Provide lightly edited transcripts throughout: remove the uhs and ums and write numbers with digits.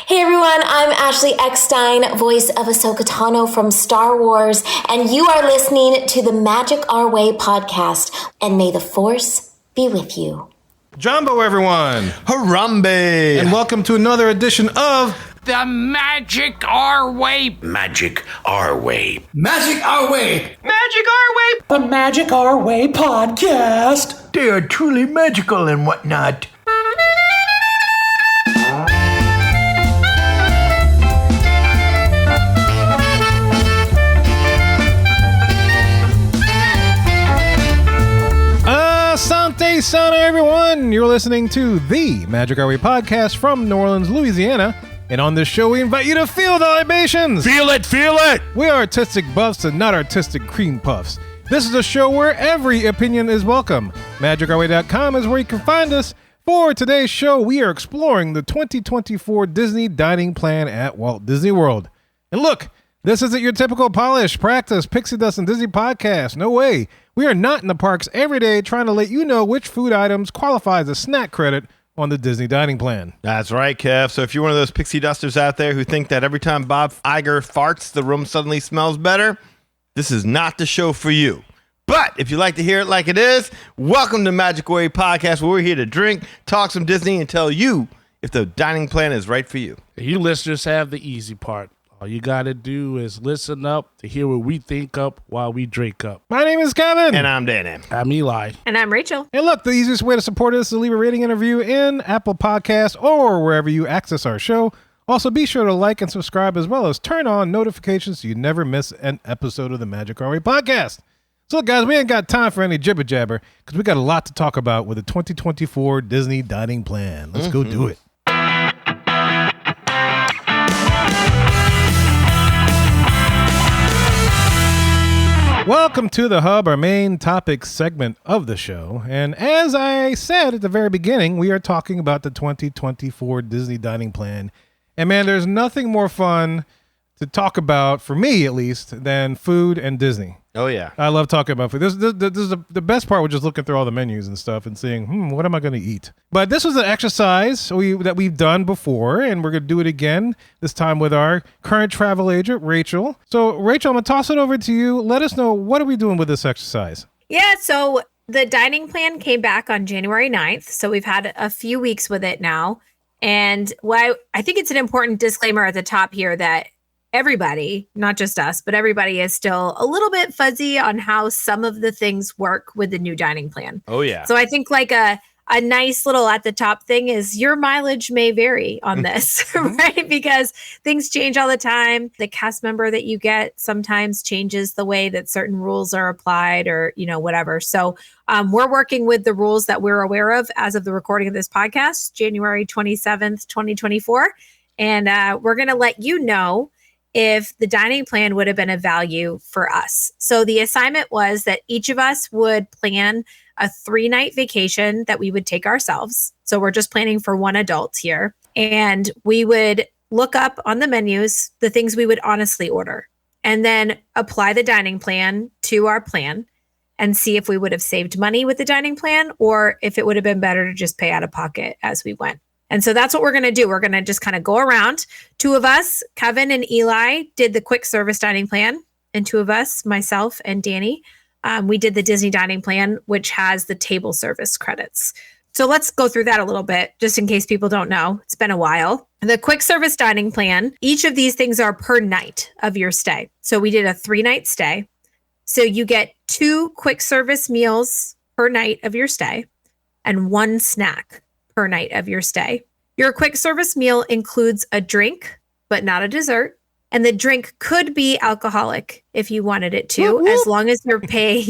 Hey everyone, I'm Ashley Eckstein, voice of Ahsoka Tano from Star Wars, and you are listening to the Magic Our Way podcast, and may the Force be with you. Jumbo, everyone! Harambe! And welcome to another edition of The Magic Our Way. Magic Our Way. Magic Our Way. Magic Our Way. The Magic Our Way podcast. They are truly magical and whatnot. Asante Sana, everyone! You're listening to the Magic Our Way podcast from New Orleans, Louisiana. And on this show, we invite you to feel the libations. Feel it, feel it! We are artistic buffs and not artistic cream puffs. This is a show where every opinion is welcome. MagicOurWay.com is where you can find us. For today's show, we are exploring the 2024 Disney dining plan at Walt Disney World. And look, this isn't your typical polish, practice, pixie dust, and Disney podcast. No way. We are not in the parks every day trying to let you know which food items qualify as a snack credit on the Disney dining plan. That's right, Kev. So if you're one of those pixie dusters out there who think that every time Bob Iger farts, the room suddenly smells better, this is not the show for you. But if you like to hear it like it is, welcome to Magic Way Podcast, where we're here to drink, talk some Disney, and tell you if the dining plan is right for you. You listeners have the easy part. All you got to do is listen up to hear what we think up while we drink up. My name is Kevin. And I'm Danny. I'm Eli. And I'm Rachel. And look, the easiest way to support us is to leave a rating and review in Apple Podcasts or wherever you access our show. Also, be sure to like and subscribe as well as turn on notifications so you never miss an episode of the Magic Our Way podcast. So, look, guys, we ain't got time for any jibber jabber because we got a lot to talk about with the 2024 Disney dining plan. Let's go do it. Welcome to The Hub, our main topic segment of the show. And as I said at the very beginning, we are talking about the 2024 Disney dining plan. And man, there's nothing more fun to talk about, for me at least, than food and Disney. Oh, yeah. I love talking about food. This is the best part was just looking through all the menus and stuff and seeing, what am I going to eat? But this was an exercise that we've done before, and we're going to do it again, this time with our current travel agent, Rachel. So, Rachel, I'm going to toss it over to you. Let us know, what are we doing with this exercise? Yeah, so the dining plan came back on January 9th. So we've had a few weeks with it now. And I think it's an important disclaimer at the top here that everybody, not just us, but everybody is still a little bit fuzzy on how some of the things work with the new dining plan. Oh, yeah. So I think like a nice little at the top thing is your mileage may vary on this, right? Because things change all the time. The cast member that you get sometimes changes the way that certain rules are applied or, whatever. So we're working with the rules that we're aware of as of the recording of this podcast, January 27th, 2024. And we're going to let you know if the dining plan would have been of value for us. So the assignment was that each of us would plan a 3-night vacation that we would take ourselves. So we're just planning for one adult here. And we would look up on the menus the things we would honestly order and then apply the dining plan to our plan and see if we would have saved money with the dining plan or if it would have been better to just pay out of pocket as we went. And so that's what we're going to do. We're going to just kind of go around. 2 of us, Kevin and Eli, did the quick service dining plan. And 2 of us, myself and Danny, we did the Disney dining plan, which has the table service credits. So let's go through that a little bit, just in case people don't know. It's been a while. The quick service dining plan, each of these things are per night of your stay. So we did a 3-night stay. So you get 2 quick service meals per night of your stay and 1 snack per night of your stay. Your quick service meal includes a drink, but not a dessert. And the drink could be alcoholic if you wanted it to, as long as you're paying,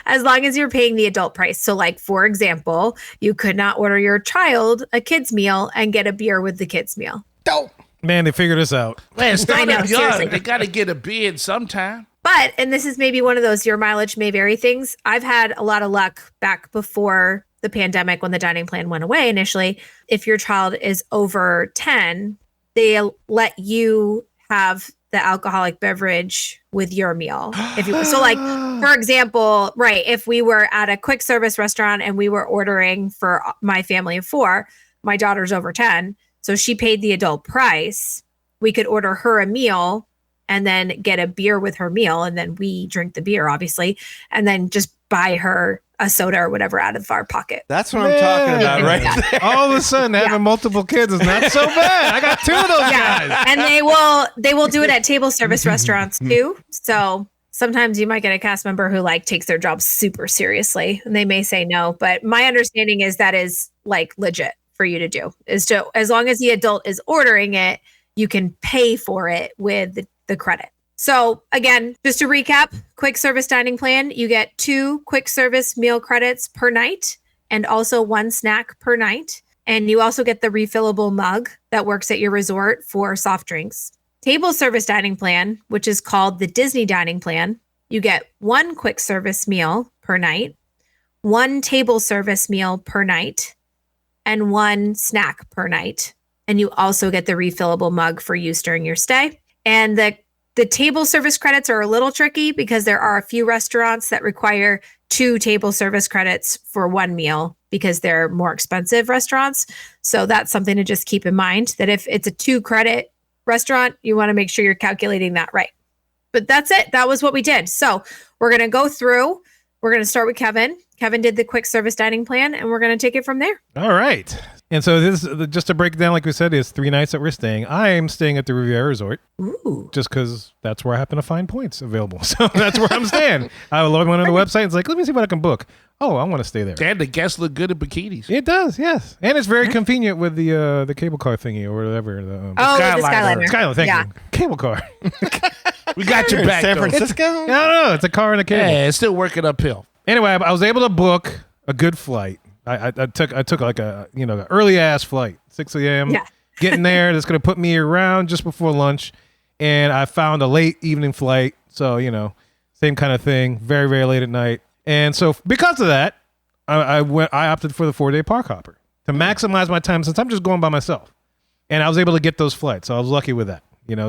as long as you're paying the adult price. So like, for example, you could not order your child a kid's meal and get a beer with the kid's meal. Dope. Man, they figured us out. Man, start I know, young. seriously. They got to get a bid sometime. But, and this is maybe one of those your mileage may vary things. I've had a lot of luck back before the pandemic when the dining plan went away initially. If your child is over 10, they let you have the alcoholic beverage with your meal. If you so like, for example, right, if we were at a quick service restaurant and we were ordering for my family of 4, my daughter's over 10. So she paid the adult price. We could order her a meal and then get a beer with her meal. And then we drink the beer, obviously, and then just buy her a soda or whatever out of our pocket. That's what I'm talking about, right? Yeah. All of a sudden, having multiple kids is not so bad. I got 2 of those guys. And they will do it at table service restaurants too. So sometimes you might get a cast member who like takes their job super seriously and they may say no. But my understanding is that is like legit for you to do, is to, as long as the adult is ordering it, you can pay for it with the credit. So again, just to recap, quick service dining plan, you get 2 quick service meal credits per night and also 1 snack per night. And you also get the refillable mug that works at your resort for soft drinks. Table service dining plan, which is called the Disney dining plan, you get 1 quick service meal per night, 1 table service meal per night, and 1 snack per night. And you also get the refillable mug for use during your stay. And the table service credits are a little tricky because there are a few restaurants that require 2 table service credits for 1 meal because they're more expensive restaurants. So that's something to just keep in mind, that if it's a 2 credit restaurant, you want to make sure you're calculating that right. But that's it. That was what we did. So we're going to go through. We're going to start with Kevin. Kevin did the quick service dining plan, and we're going to take it from there. All right. And so this, just to break it down, like we said, is 3 nights that we're staying. I am staying at the Riviera Resort. Ooh. Just because that's where I happen to find points available. So that's where I'm staying. I went on the website and it's like, let me see what I can book. Oh, I want to stay there. And the guests look good in bikinis. It does, yes. And it's very convenient with the cable car thingy or whatever. The Skyliner. Skyliner, thank you. Cable car. We got your back, San though. Francisco? I don't know. It's a car and a cable. Yeah, it's still working uphill. Anyway, I was able to book a good flight. I took like a early ass flight, 6 a.m. Yeah. Getting there. That's gonna put me around just before lunch, and I found a late evening flight. So same kind of thing, very very late at night. And so because of that, I opted for the 4-day park hopper to maximize my time since I'm just going by myself, and I was able to get those flights. So I was lucky with that.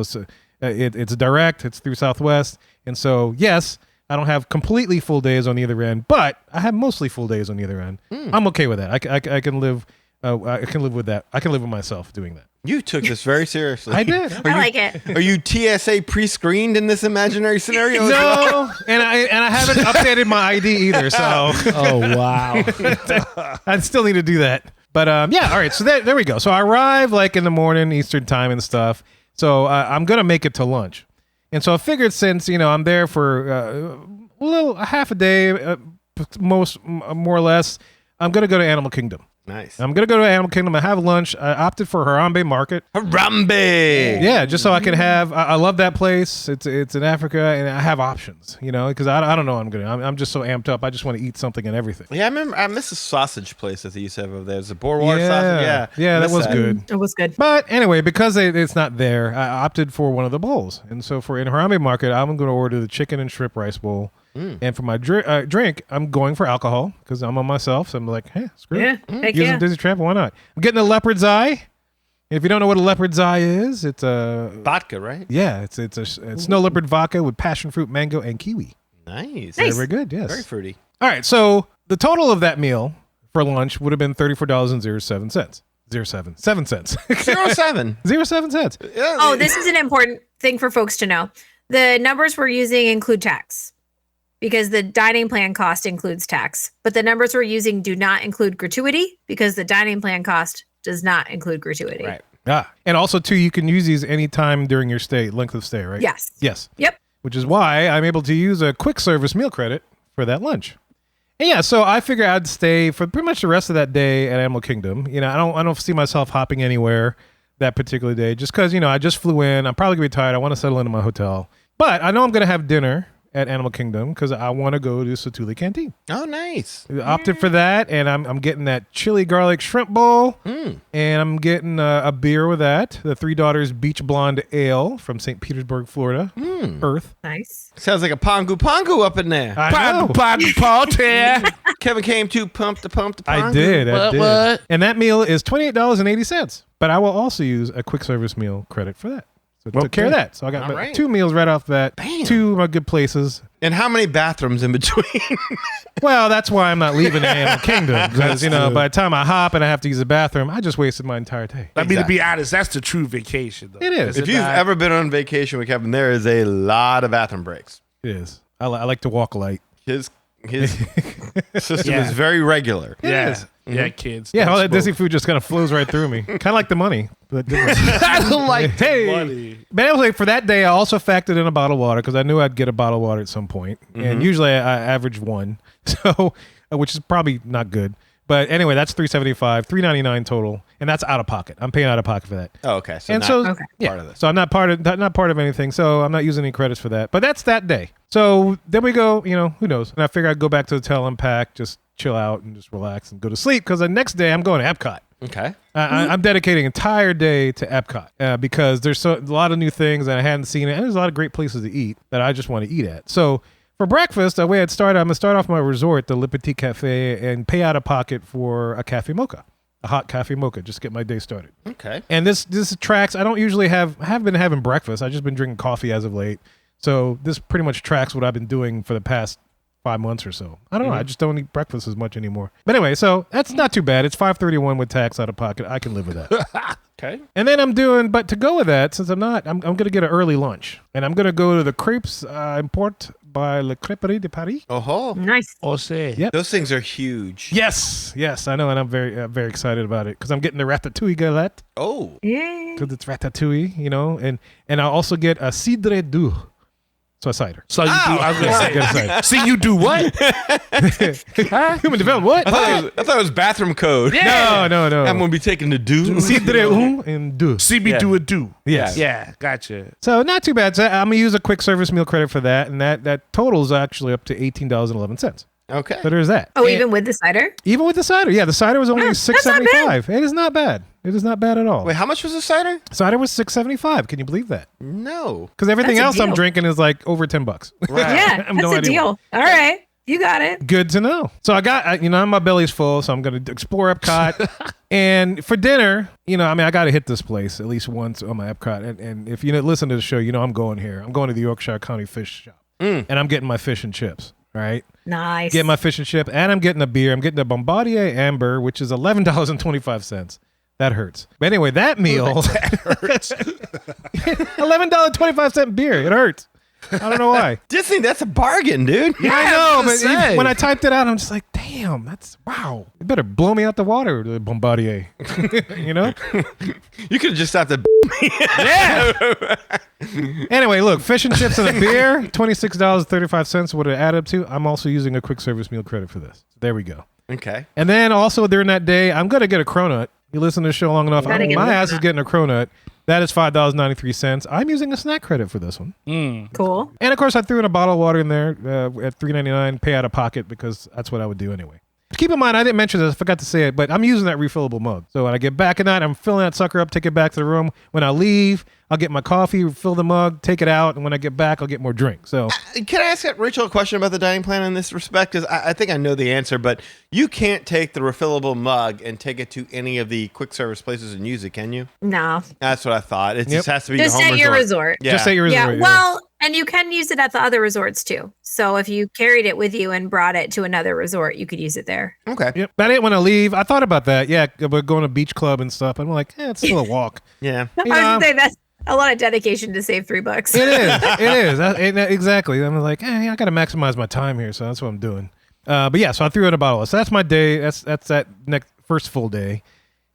So it's direct. It's through Southwest, and so yes. I don't have completely full days on either end, but I have mostly full days on either end. I'm okay with that. I can live. I can live with that. I can live with myself doing that. You took this very seriously. I did. I like it. Are you TSA pre-screened in this imaginary scenario? No, and I haven't updated my ID either. So Oh, wow. I still need to do that. But yeah, all right. So there we go. So I arrive like in the morning Eastern time and stuff. So I'm gonna make it to lunch. And so I figured since, I'm there for a half a day, more or less, I'm going to go to Animal Kingdom. Nice. I'm going to go to Animal Kingdom and have lunch. I opted for Harambe Market. Harambe! Yeah, just so I can have, I love that place. It's in Africa and I have options, because I don't know what I'm going to, I'm just so amped up. I just want to eat something and everything. Yeah, I miss a sausage place that they used to have over there. There's a boerewors sausage. Yeah, that was good. It was good. But anyway, because it's not there, I opted for one of the bowls. And so in Harambe Market, I'm going to order the chicken and shrimp rice bowl. And for my drink, I'm going for alcohol because I'm on myself. So I'm like, hey, screw it. Heck Using yeah. Disney Tramp, why not? I'm getting a leopard's eye. And if you don't know what a leopard's eye is, it's a vodka, right? Yeah, it's snow leopard vodka with passion fruit, mango, and kiwi. Nice. Very good. Yes. Very fruity. All right, so the total of that meal for lunch would have been $34.07. 7 cents. 07. 07 cents. Yeah. Oh, this is an important thing for folks to know. The numbers we're using include tax because the dining plan cost includes tax, but the numbers we're using do not include gratuity because the dining plan cost does not include gratuity. Right. And also, too, you can use these anytime during your length of stay, right? Yes. Yes. Yep. Which is why I'm able to use a quick service meal credit for that lunch. And yeah, so I figure I'd stay for pretty much the rest of that day at Animal Kingdom. I don't see myself hopping anywhere that particular day just because, I just flew in. I'm probably going to be tired. I want to settle into my hotel. But I know I'm going to have dinner at Animal Kingdom because I want to go to Satuli Canteen. Oh, nice. I opted for that, and I'm getting that chili garlic shrimp bowl, and I'm getting a beer with that, the Three Daughters Beach Blonde Ale from St. Petersburg, Florida, Earth. Nice. Sounds like a pongu up in there. I know. Party. Kevin came to pump the pongu. I did. What? And that meal is $28.80, but I will also use a quick service meal credit for that. So took care of that. So I got my 2 meals right off the bat. Bam. 2 of my good places. And how many bathrooms in between? Well, that's why I'm not leaving the Animal Kingdom. Because, by the time I hop and I have to use the bathroom, I just wasted my entire day. I mean, to be honest, that's the true vacation, though. It is. If you've ever been on vacation with Kevin, there is a lot of bathroom breaks. It is. I like to walk light. His system is very regular. It is. Yeah, kids. Yeah, all that Disney food just kind of flows right through me. Kind of like the money. But I don't like hey. money. But anyway, for that day, I also factored in a bottle of water because I knew I'd get a bottle of water at some point. And usually I average 1, so which is probably not good. But anyway, that's $375, $399 total, and that's out of pocket. I'm paying out of pocket for that. Oh, okay. So and not so, part of this. So I'm not part of anything. So I'm not using any credits for that. But that's that day. So then we go. Who knows? And I figure I'd go back to the hotel, unpack, just chill out, and just relax and go to sleep because the next day I'm going to Epcot. Okay. I'm dedicating an entire day to Epcot because there's a lot of new things that I hadn't seen, and there's a lot of great places to eat that I just want to eat at. So for breakfast, the way I'd start, I'm going to start off my resort, the Le Petit Cafe, and pay out of pocket for a cafe mocha, a hot cafe mocha, just to get my day started. Okay. And this tracks, I don't usually I have been having breakfast. I've just been drinking coffee as of late. So this pretty much tracks what I've been doing for the past 5 months or so. I don't know. I just don't eat breakfast as much anymore. But anyway, so that's not too bad. It's $531 with tax out of pocket. I can live with that. Okay. And then but to go with that, since I'm going to get an early lunch. And I'm going to go to the Crepes Import by Le Crêperie de Paris. Oh, Nice. Yep. those things are huge. Yes, I know. And I'm very excited about it because I'm getting the ratatouille galette. Oh. Yeah. Because it's ratatouille, and I'll also get a cidre doux. So a cider. So you do. I was gonna Get a say. cider. See, you do what? Human development, what? I thought it was bathroom code. No. I'm going to be taking the do. Cidre and doux. See me do a do. Yes. Yeah, gotcha. So not too bad. So I'm going to use a quick service meal credit for that, and that totals actually up to $18.11. Okay. So there's that. Oh, And even with the cider? even with the cider. Yeah, the cider was only that's not bad. $6.75. It is not bad. It is not bad at all. Wait, how much was the cider? Cider was $6.75. Can you believe that? No. Because everything That's a else I'm deal. drinking is like over $10. Right. Yeah, I have that's no a idea deal. All right. You got it. Good to know. So I got, my belly's full, so I'm going to explore Epcot. And for dinner, I got to hit this place at least once on my Epcot. And if you listen to the show, I'm going here. I'm going to the Yorkshire County Fish Shop. And I'm getting my fish and chips, right? Nice. Get my fish and chip, and I'm getting a beer. I'm getting a Bombardier Amber, which is $11.25. That hurts. But anyway, that meal hurts. $11.25 beer. It hurts. I don't know why. Disney, that's a bargain, dude. I know, but say. when I typed it out, I'm just like, damn, that's wow. You better blow me out the water, the Bombardier. You could have just stopped at Anyway, look, fish and chips and a beer, $26.35. What it add up to? I'm also using a quick service meal credit for this. So there we go. Okay. And then also during that day, I'm going to get a cronut. You listen to the show long enough, Gotta get my a ass is cronut. getting a cronut. That is $5.93. I'm using a snack credit for this one. Cool. And of course, I threw in a bottle of water in there at $3.99, pay out of pocket because that's what I would do anyway. Keep in mind, I didn't mention this, I forgot to say it, but I'm using that refillable mug. So when I get back at night, I'm filling that sucker up, take it back to the room. When I leave, I'll get my coffee, fill the mug, take it out, and when I get back, I'll get more drink. So Can I ask Rachel a question about the dining plan in this respect? Because I think I know the answer, but you can't take the refillable mug and take it to any of the quick service places and use it, can you? No. That's what I thought. It Yep. just has to be Just the home at your resort. Yeah. just say your Yeah. resort. Well, and you can use it at the other resorts too. So if you carried it with you and brought it to another resort, you could use it there. Okay. Yep. But I didn't want to leave. I thought about that. Yeah, we're going to beach club and stuff. I'm like, it's still a walk. Yeah. I was gonna say that's a lot of dedication to save $3. It is. Exactly. I'm like, I got to maximize my time here, so that's what I'm doing. But yeah, so I threw in a bottle. So that's my day. That's that next first full day,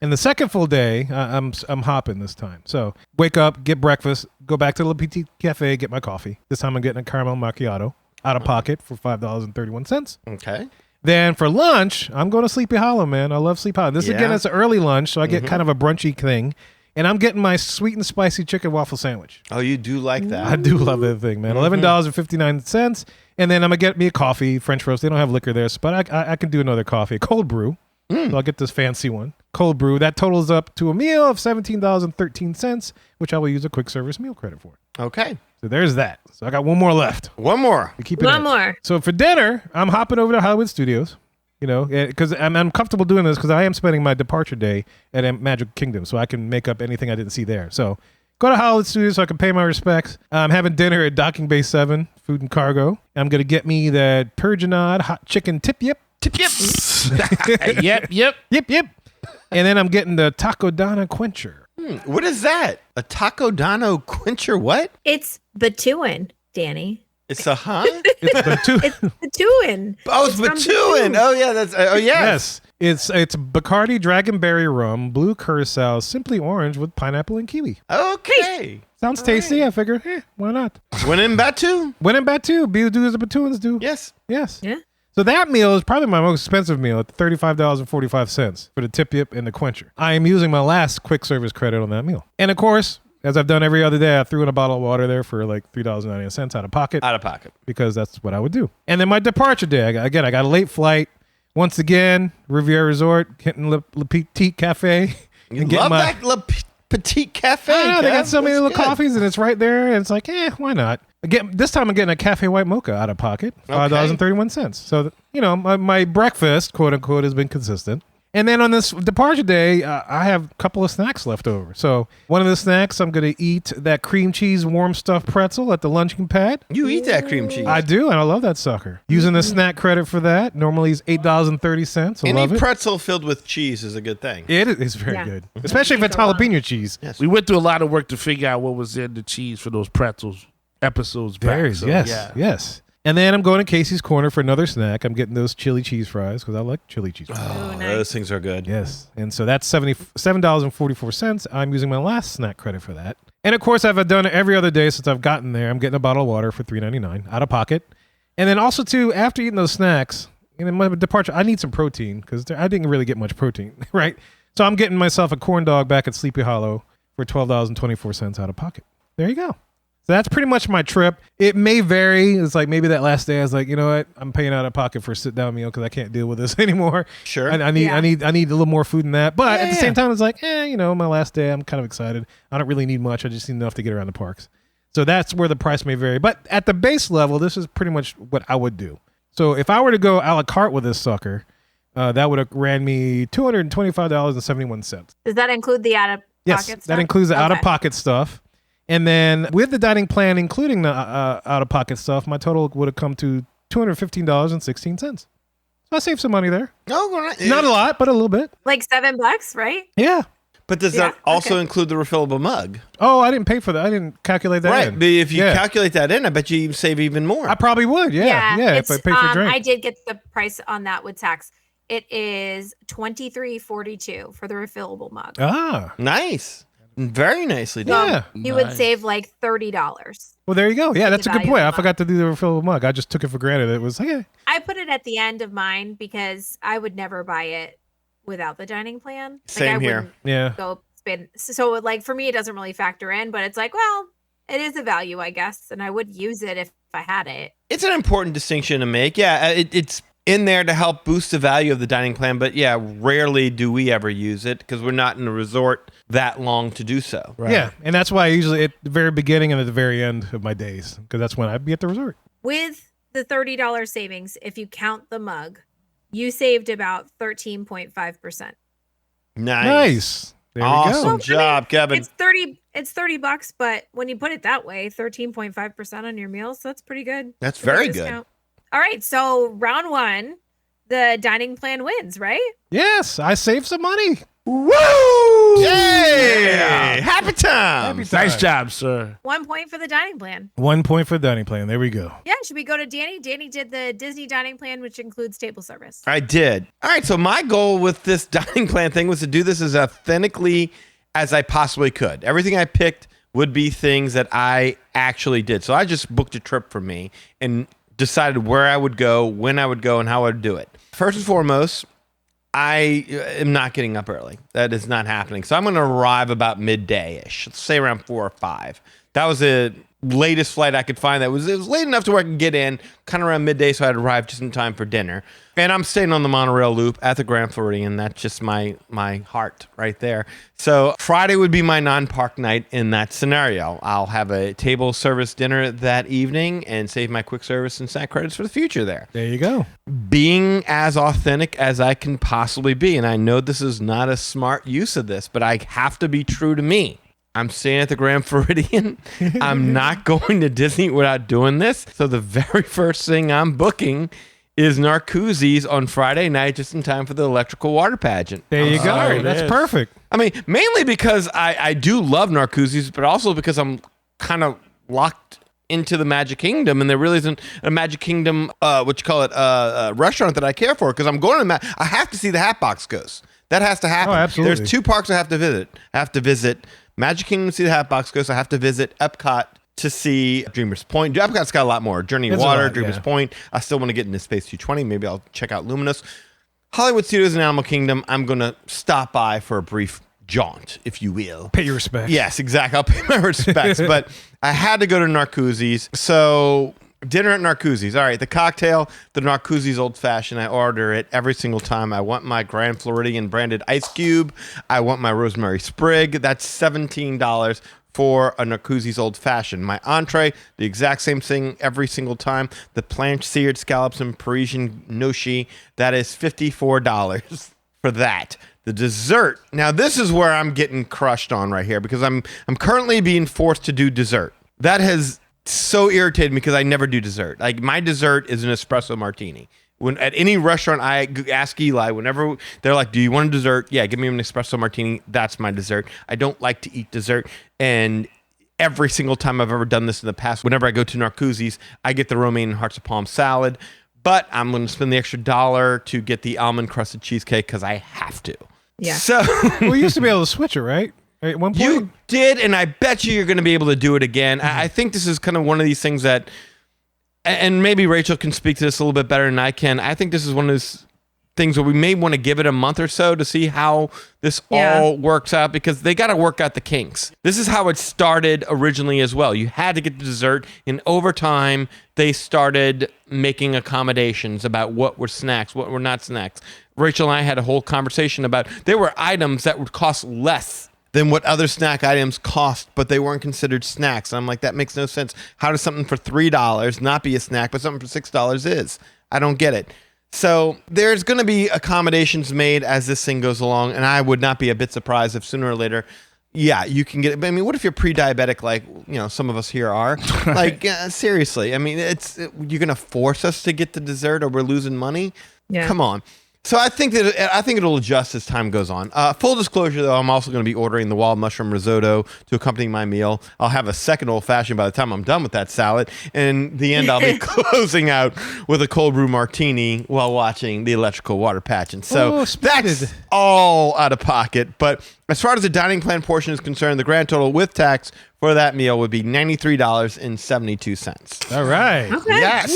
and the second full day, I'm hopping this time. So wake up, get breakfast, go back to the Le Petit Cafe, get my coffee. This time I'm getting a caramel macchiato out of pocket for $5.31. Okay. Then for lunch, I'm going to Sleepy Hollow, man. I love Sleepy Hollow. This again, Yeah. it's an early lunch, so I get kind of a brunchy thing. And I'm getting my sweet and spicy chicken waffle sandwich. Oh, you do like that. I do love that thing, man. $11.59. And then I'm going to get me a coffee, French roast. They don't have liquor there, but I can do another coffee. Cold brew. So I'll get this fancy one. Cold brew. That totals up to a meal of $17.13, which I will use a quick service meal credit for. Okay. So there's that. So I got one more left. One more. We keep it One in. more. So for dinner, I'm hopping over to Hollywood Studios. Because I'm comfortable doing this because I am spending my departure day at Magic Kingdom, so I can make up anything I didn't see there. So go to Hollywood Studios so I can pay my respects. I'm having dinner at Docking Bay 7, Food and Cargo. I'm going to get me that Perginod hot chicken tip-yip. Tip-yip. Yep. Yip. And then I'm getting the Taco Donna Quencher. What is that? A Taco Donna Quencher what? It's Batuin, Danny. It's a huh? It's Batu- It's Batuin. Oh, it's from Batuin. Oh, yeah. That's. Oh, yes. Yes. It's Bacardi Dragonberry Rum, Blue Curacao, Simply Orange with pineapple and kiwi. Okay. Sounds tasty. I figured, why not? When in Batu? When in Batu, be do as the Batuins do. Yes. Yes. Yeah. So that meal is probably my most expensive meal at $35.45 for the tip-yip and the quencher. I am using my last quick service credit on that meal. And of course, as I've done every other day, I threw in a bottle of water there for like $3.98 out of pocket. Out of pocket. Because that's what I would do. And then my departure day, I got a late flight. Once again, Riviera Resort, hitting Le Petit Cafe. You love that Le Petit Cafe. I know, they got Kev. so many That's little good. coffees and it's right there. And it's like, why not? Again, this time I'm getting a cafe white mocha out of pocket, $5.31. So, my breakfast, quote unquote, has been consistent. And then on this departure day, I have a couple of snacks left over. So one of the snacks, I'm going to eat that cream cheese warm stuffed pretzel at the lunching pad. You eat that cream cheese. I do, and I love that sucker. Using the snack credit for that, normally is $8.30. I love Any it. pretzel filled with cheese is a good thing. It is very Yeah. good, especially if it's jalapeno cheese. Yes. We went through a lot of work to figure out what was in the cheese for those pretzels episodes back. Berries, So, yes, yeah. yes. And then I'm going to Casey's Corner for another snack. I'm getting those chili cheese fries because I like chili cheese fries. Oh, nice. those things are good. Yes. And so that's $77.44. I'm using my last snack credit for that. And of course, I've done it every other day since I've gotten there. I'm getting a bottle of water for $3.99 out of pocket. And then also, too, after eating those snacks, in my departure, I need some protein because I didn't really get much protein, right? So I'm getting myself a corn dog back at Sleepy Hollow for $12.24 out of pocket. There you go. So that's pretty much my trip. It may vary. It's like maybe that last day I was like, you know what? I'm paying out of pocket for a sit down meal because I can't deal with this anymore. Sure. I need a little more food than that. But at the Yeah. same time, it's like, my last day, I'm kind of excited. I don't really need much. I just need enough to get around the parks. So that's where the price may vary. But at the base level, this is pretty much what I would do. So if I were to go a la carte with this sucker, that would have ran me $225.71. Does that include the out of Yes, pocket stuff? that includes the Okay. out-of-pocket stuff. And then with the dining plan, including the out-of-pocket stuff, my total would have come to $215.16. So I saved some money there. Oh, all right. Not a lot, but a little bit. Like $7, right? Yeah. But does Yeah, that also okay. include the refillable mug? Oh, I didn't pay for that. I didn't calculate that Right. in. But if you Yeah. calculate that in, I bet you save even more. I probably would. Yeah. If I it's, pay for a drink. I did get the price on that with tax. It is $23.42 for the refillable mug. Ah. Nice. Very nicely done. Yeah. You would Nice. save like $30. Well, there you go. Yeah, that's a good value point. of I the forgot to do the refillable mug. I just took it for granted. It was, okay. I put it at the end of mine because I would never buy it without the dining plan. Same I here. wouldn't Yeah. Go spend. So like for me, it doesn't really factor in, but it's like, well, it is a value, I guess, and I would use it if I had it. It's an important distinction to make. Yeah, it's in there to help boost the value of the dining plan, but yeah, rarely do we ever use it because we're not in a resort that long to do so. Right. Yeah. And that's why I usually at the very beginning and at the very end of my days, because that's when I'd be at the resort. With the $30 savings, if you count the mug, you saved about 13.5%. Nice. There we Awesome go. job, Kevin. It's $30, but when you put it that way, 13.5% on your meals, that's pretty good. That's It's a very discount. All right, so round 1, the dining plan wins, right? Yes. I saved some money. Woo! Yay! Happy time. Nice job, sir. 1 point for the dining plan. 1 point for the dining plan. There we go. Yeah, should we go to Danny? Danny did the Disney dining plan, which includes table service. I did. All right, so my goal with this dining plan thing was to do this as authentically as I possibly could. Everything I picked would be things that I actually did. So I just booked a trip for me and decided where I would go, when I would go, and how I would do it. First and foremost, I am not getting up early. That is not happening. So I'm going to arrive about midday-ish. Let's say around 4 or 5. That was the latest flight I could find. It was late enough to where I could get in kind of around midday, so I'd arrive just in time for dinner. And I'm staying on the monorail loop at the Grand Floridian. That's just my heart right there. So Friday would be my non-park night in that scenario. I'll have a table service dinner that evening and save my quick service and snack credits for the future there. There you go. Being as authentic as I can possibly be. And I know this is not a smart use of this, but I have to be true to me. I'm staying at the Grand Floridian. I'm not going to Disney without doing this. So the very first thing I'm booking is Narcoossee's on Friday night, just in time for the electrical water pageant. There you go. sorry, That's man. perfect. I mean, mainly because I do love Narcoossee's, but also because I'm kind of locked into the Magic Kingdom, and there really isn't a Magic Kingdom, restaurant that I care for, because I'm going to I have to see the Hatbox Ghost. That has to happen. Oh, absolutely. There's 2 parks I have to visit. I have to visit Magic Kingdom to see the Hatbox Ghost. I have to visit Epcot to see Dreamer's Point. Epcot's got a lot more. Journey of It's a Water, lot, Dreamer's yeah. Point. I still want to get into Space 220. Maybe I'll check out Luminous. Hollywood Studios and Animal Kingdom, I'm going to stop by for a brief jaunt, if you will. Pay your respects. Yes, exactly. I'll pay my respects. But I had to go to Narcoossee's. So dinner at Narcoossee's. All right, the cocktail, the Narcoossee's Old Fashioned. I order it every single time. I want my Grand Floridian branded ice cube. I want my Rosemary Sprig. That's $17 for a Narcoossee's Old Fashioned. My entree, the exact same thing every single time. The planched seared scallops and Parisian gnocchi. That is $54 for that. The dessert. Now, this is where I'm getting crushed on right here, because I'm currently being forced to do dessert. That has so irritated me because I never do dessert. Like, my dessert is an espresso martini. When at any restaurant, I ask Eli, whenever they're like, do you want a dessert? Yeah, give me an espresso martini. That's my dessert. I don't like to eat dessert. And every single time I've ever done this in the past, whenever I go to Narcoossee's, I get the romaine and hearts of palm salad. But I'm going to spend the extra $1 to get the almond crusted cheesecake because I have to. Yeah. So Well, you used to be able to switch it, right? At one point? you did, and I bet you're going to be able to do it again. I think this is kind of one of these things that, and maybe Rachel can speak to this a little bit better than I can. I think this is one of those things where we may want to give it a month or so to see how this all works out, because they got to work out the kinks. This is how it started originally as well. You had to get the dessert, and over time, they started making accommodations about what were snacks, what were not snacks. Rachel and I had a whole conversation about there were items that would cost less than what other snack items cost, but they weren't considered snacks. And I'm like, that makes no sense. How does something for $3 not be a snack, but something for $6 is? I don't get it. So there's going to be accommodations made as this thing goes along, and I would not be a bit surprised if sooner or later, yeah, you can get it. I mean, what if you're pre-diabetic, like, you know, some of us here are? Like, seriously, I mean, you're going to force us to get the dessert, or we're losing money? Yeah. Come on. So I think it'll adjust as time goes on. Full disclosure, though, I'm also going to be ordering the wild mushroom risotto to accompany my meal. I'll have a second old fashioned by the time I'm done with that salad. And in the end, I'll be closing out with a cold brew martini while watching the electrical water pageant. So that's all out of pocket. But as far as the dining plan portion is concerned, the grand total with tax for that meal would be $93.72. All right. Okay. Yes.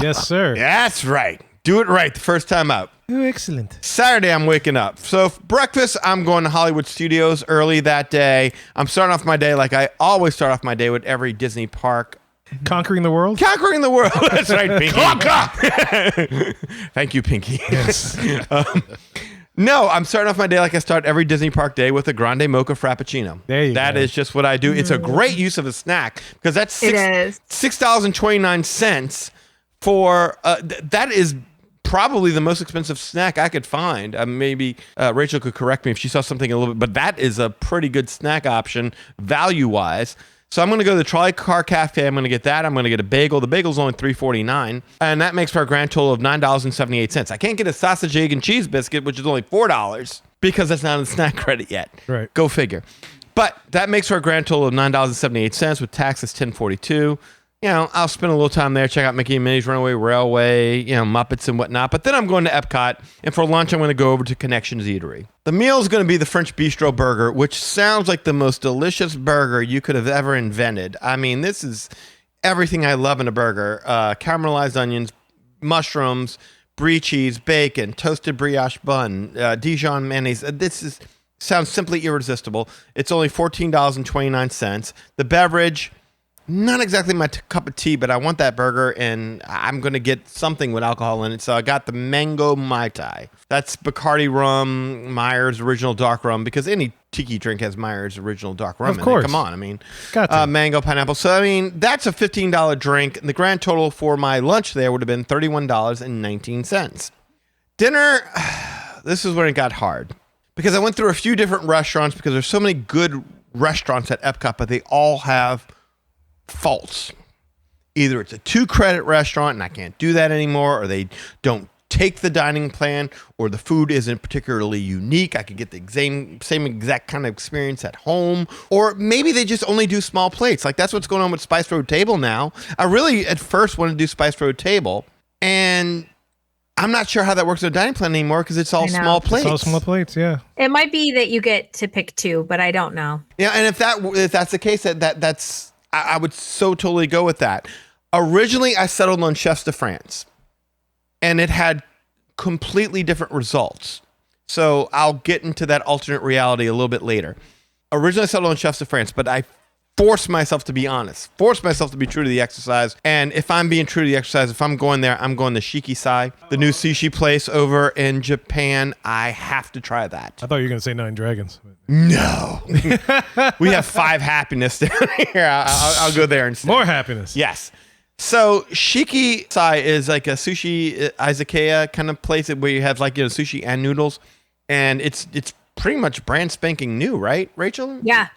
Yes, sir. That's right. Do it right the first time out. Oh, excellent. Saturday, I'm waking up. So for breakfast, I'm going to Hollywood Studios early that day. I'm starting off my day like I always start off my day with every Disney park. Conquering the world? Conquering the world. That's right, Pinky. Thank you, Pinky. Yes. No, I'm starting off my day like I start every Disney park day with a grande mocha frappuccino. There you That go. is just what I do. It's a great use of a snack, because that's It is. $6.29 for that is probably the most expensive snack I could find. Maybe Rachel could correct me if she saw something a little bit, but that is a pretty good snack option value-wise. So I'm going to go to the Trolley Car Cafe. I'm going to get that. I'm going to get a bagel. The bagel's only $3.49, and that makes for a grand total of $9.78. I can't get a sausage, egg, and cheese biscuit, which is only $4, because that's not on the snack credit yet. Right. Go figure. But that makes for a grand total of $9.78 with tax is $10.42. You know, I'll spend a little time there, check out Mickey and Minnie's Runaway Railway, you know, Muppets and whatnot. But then I'm going to Epcot, and for lunch, I'm going to go over to Connections Eatery. The meal is going to be the French Bistro Burger, which sounds like the most delicious burger you could have ever invented. I mean, this is everything I love in a burger. Caramelized onions, mushrooms, brie cheese, bacon, toasted brioche bun, Dijon mayonnaise. Sounds simply irresistible. It's only $14.29. The beverage, not exactly my cup of tea, but I want that burger, and I'm going to get something with alcohol in it. So I got the Mango Mai Tai. That's Bacardi rum, Myers Original Dark Rum, because any tiki drink has Myers Original Dark Rum Of in course. it. Come on, I mean, Got to. mango pineapple. So, I mean, that's a $15 drink. And the grand total for my lunch there would have been $31.19. Dinner, this is when it got hard, because I went through a few different restaurants, because there's so many good restaurants at Epcot, but they all have faults. Either it's a 2-credit restaurant and I can't do that anymore, or they don't take the dining plan, or the food isn't particularly unique. I could get the same exact kind of experience at home, or maybe they just only do small plates. Like that's what's going on with Spice Road Table now. I really at first wanted to do Spice Road Table, and I'm not sure how that works on a dining plan anymore because it's all small plates. It's all small plates, yeah. It might be that you get to pick 2, but I don't know. Yeah, and if that's the case, that's I would so totally go with that. Originally, I settled on Chefs de France, and it had completely different results. So I'll get into that alternate reality a little bit later. Originally, I settled on Chefs de France, but I forced myself to be honest, forced myself to be true to the exercise. And if I'm being true to the exercise, if I'm going there, I'm going to Shikisai, the new sushi place over in Japan. I have to try that. I thought you were going to say Nine Dragons. No. We have 5 happiness down here. I'll go there instead. More happiness. Yes. So Shikisai is like a sushi izakaya kind of place where you have sushi and noodles, and it's pretty much brand spanking new, right, Rachel? Yeah.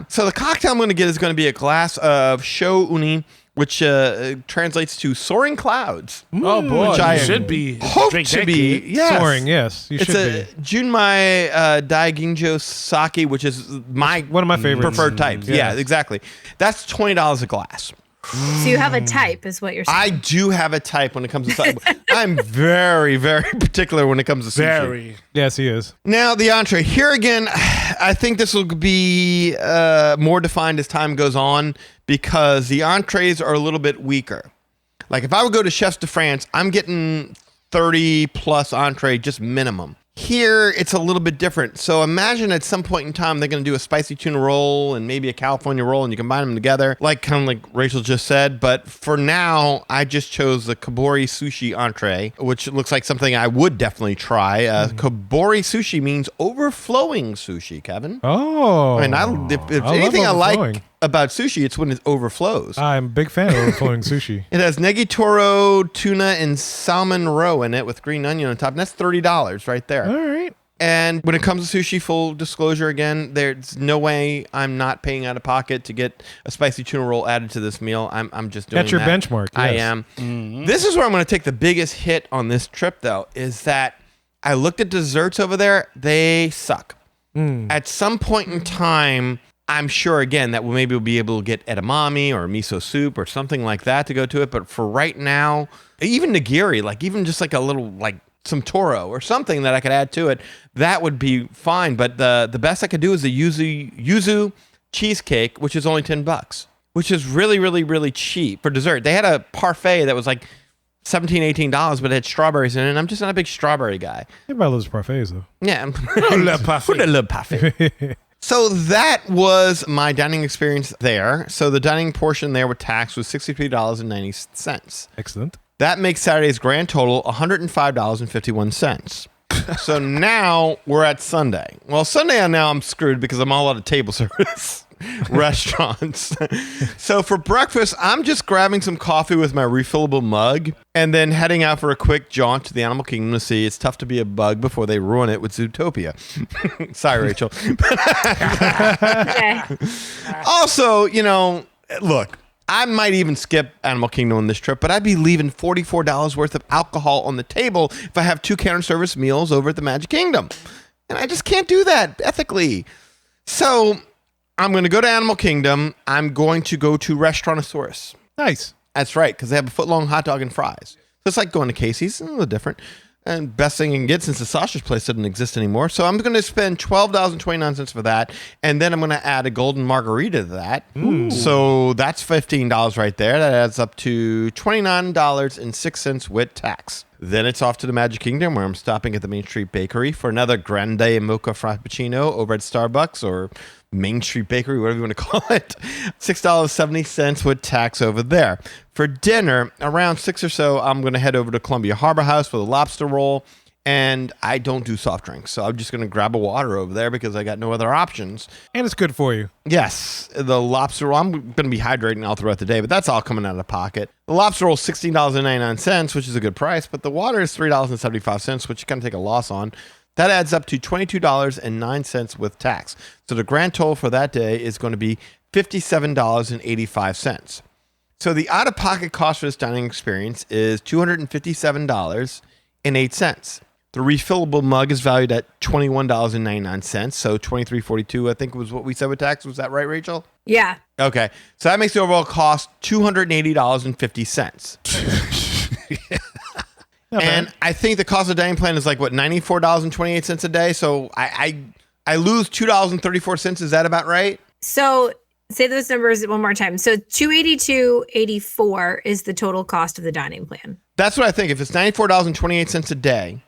So the cocktail I'm going to get is going to be a glass of Sho Uni, which translates to soaring clouds. Oh boy, Which I should be hope drink to that be kid. yes. Soaring, yes. You It's should a be. Junmai Daiginjo Sake, which is One of my favorites. preferred types. Yeah. Yeah, exactly. That's $20 a glass. So you have a type, is what you're saying. I do have a type when it comes to I'm very, very particular when it comes to sushi. Very. Yes, he is. Now, the entree. Here again, I think this will be more defined as time goes on because the entrees are a little bit weaker. Like if I would go to Chefs de France, I'm getting 30 plus entree, just minimum. Here, it's a little bit different. So imagine at some point in time, they're going to do a spicy tuna roll and maybe a California roll, and you combine them together, like Rachel just said. But for now, I just chose the Kobori sushi entree, which looks like something I would definitely try. Kobori sushi means overflowing sushi, Kevin. Oh. I mean, if I anything I love like overflowing. about sushi, it's when it overflows. I'm a big fan of overflowing sushi. It has negitoro, tuna, and salmon roe in it with green onion on top. And that's $30 right there. All right. And when it comes to sushi, full disclosure again, there's no way I'm not paying out of pocket to get a spicy tuna roll added to this meal. I'm just doing That's your that. benchmark, I yes. am. This is where I'm going to take the biggest hit on this trip, though, is that I looked at desserts over there. They suck. At some point in time, I'm sure, again, that maybe we'll be able to get edamame or miso soup or something like that to go to it. But for right now, even nigiri, even just like a little, some toro or something that I could add to it, that would be fine. But the best I could do is the yuzu cheesecake, which is only $10, which is really, really, really cheap for dessert. They had a parfait that was like $17, $18, but it had strawberries in it. And I'm just not a big strawberry guy. Everybody loves parfaits, though. Yeah. Le parfait. Who love parfait? So that was my dining experience there. So the dining portion there with tax was $63.90. Excellent. That makes Saturday's grand total $105.51. So now we're at Sunday. Well, Sunday now I'm screwed because I'm all out of table service restaurants. So for breakfast, I'm just grabbing some coffee with my refillable mug and then heading out for a quick jaunt to the animal kingdom to see it's tough to be a bug before they ruin it with Zootopia. Sorry, Rachel. Okay. Also, look, I might even skip Animal Kingdom on this trip, but I'd be leaving $44 worth of alcohol on the table if I have 2 counter service meals over at the Magic Kingdom. And I just can't do that ethically. So I'm going to go to Animal Kingdom. I'm going to go to Restaurantosaurus. Nice. That's right, because they have a foot-long hot dog and fries. So it's like going to Casey's, a little different. And best thing you can get since the sausage place doesn't exist anymore. So I'm going to spend $12.29 for that. And then I'm going to add a golden margarita to that. Ooh. So that's $15 right there. That adds up to $29.06 with tax. Then it's off to the Magic Kingdom where I'm stopping at the Main Street Bakery for another Grande Mocha Frappuccino over at Starbucks or Main Street Bakery, whatever you want to call it. $6.70 with tax over there. For dinner, around 6 or so, I'm going to head over to Columbia Harbor House for the lobster roll. And I don't do soft drinks, so I'm just going to grab a water over there because I got no other options. And it's good for you. Yes, the lobster roll, I'm going to be hydrating all throughout the day, but that's all coming out of pocket. The lobster roll is $16.99, which is a good price, but the water is $3.75, which you kind of take a loss on. That adds up to $22.09 with tax. So the grand total for that day is going to be $57.85. So the out-of-pocket cost for this dining experience is $257.08. The refillable mug is valued at $21.99, so $23.42 I think was what we said with tax. Was that right, Rachel? Yeah. Okay, so that makes the overall cost $280.50. And I think the cost of dining plan is like, what, $94.28 a day? So I lose $2.34. Is that about right? So say those numbers one more time. So $282.84 is the total cost of the dining plan. That's what I think. If it's $94.28 a day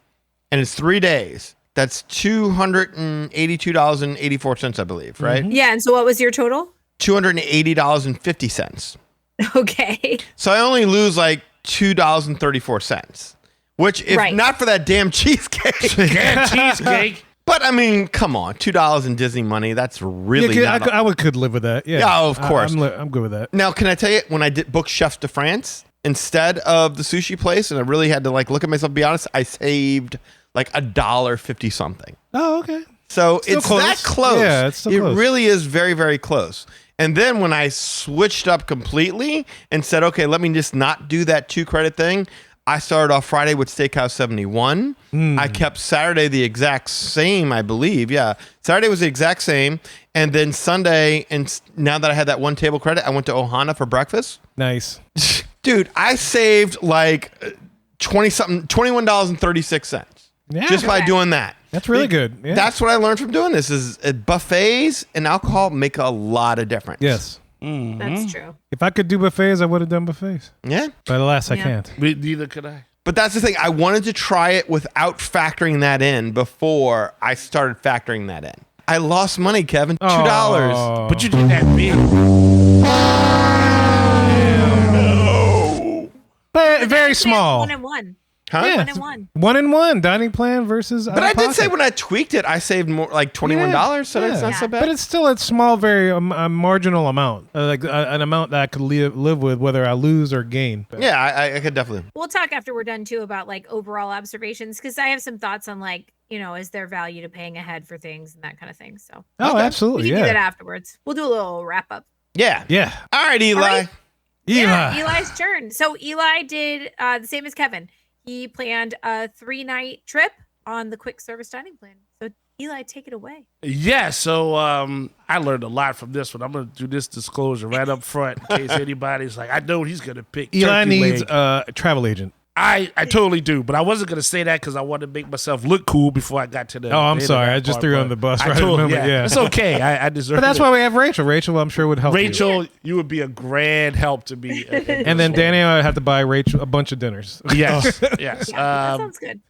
and it's 3 days, that's $282.84, I believe, right? Yeah. And so what was your total? $280.50. Okay. So I only lose like $2.34, which if not for that damn cheesecake. Damn cheesecake. But I mean, come on, $2 in Disney money. That's really not I could live with that. Yeah, Yeah, of course. I'm good with that. Now, can I tell you, when I did book Chefs de France instead of the sushi place, and I really had to like look at myself and be honest, I saved like $1.50 something. Oh, okay. So Still it's close. that close. Yeah, it's still it close. really is very, very close. And then when I switched up completely and said, okay, let me just not do that 2 credit thing, I started off Friday with Steakhouse 71. I kept Saturday the exact same, I believe. Yeah. Saturday was the exact same. And then Sunday, and now that I had that 1 table credit, I went to Ohana for breakfast. Nice. Dude, I saved like $21.36 just by doing that. That's really good. Yeah. That's what I learned from doing this is buffets and alcohol make a lot of difference. Yes. That's true. If I could do buffets, I would have done buffets. Yeah. But alas, I Yeah. can't. Neither could I. But that's the thing. I wanted to try it without factoring that in before I started factoring that in. I lost money, Kevin. $2. Oh. But you did that big. But very small. 1 and 1. Huh? Yeah. 1 and 1. 1-in-1 dining plan versus. But I did say when I tweaked it, I saved more like $21. So that's not so bad. But it's still a small, very a marginal amount, like an amount that I could live with, whether I lose or gain. Yeah, I could definitely. We'll talk after we're done too about like overall observations because I have some thoughts on like, is there value to paying ahead for things and that kind of thing. So Oh, absolutely. we can do that Yeah. afterwards. We'll do a little wrap up. Yeah. Yeah. All right, Eli. All right. Eli. Yeah, Eli's turn. So Eli did the same as Kevin. He planned a 3-night trip on the quick service dining plan. So Eli, take it away. Yeah, so I learned a lot from this one. I'm going to do this disclosure right up front in case anybody's like, I know he's going to pick Eli turkey needs leg. a travel agent. I totally do, but I wasn't going to say that because I wanted to make myself look cool before I got to the. Oh, I'm the sorry. internet I just part, threw you but on the bus I right at the totally- moment, yeah. It's okay. I deserve But that's it. why we have Rachel. Rachel, I'm sure, would help you. Rachel, you would be a grand help to me. And then Danny and I would have to buy Rachel a bunch of dinners. Yes, yes. That sounds good.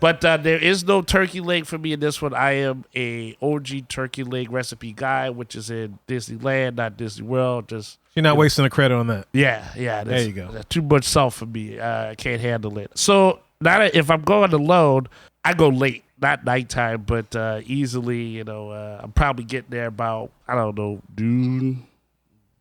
But there is no turkey leg for me in this one. I am a OG turkey leg recipe guy, which is in Disneyland, not Disney World. Just You're not wasting a credit on that. yeah. There you go. That's too much salt for me. I can't handle it. So now that if I'm going alone, I go late, not nighttime, but easily. I'm probably getting there about noon,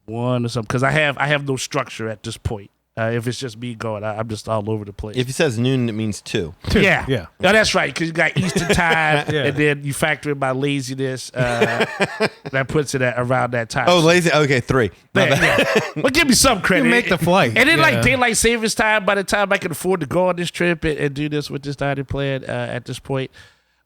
1 or something, because I have no structure at this point. If it's just me going, I'm just all over the place. If he says noon, it means 2. Yeah. Yeah. No, that's right. Because you got Eastern time, Yeah. and then you factor in my laziness. That puts it at around that time. Oh, lazy. Okay, 3. My bad. Well, give me some credit. You make the flight. And then, Yeah. like, daylight savings time, by the time I can afford to go on this trip and do this with this dining plan at this point.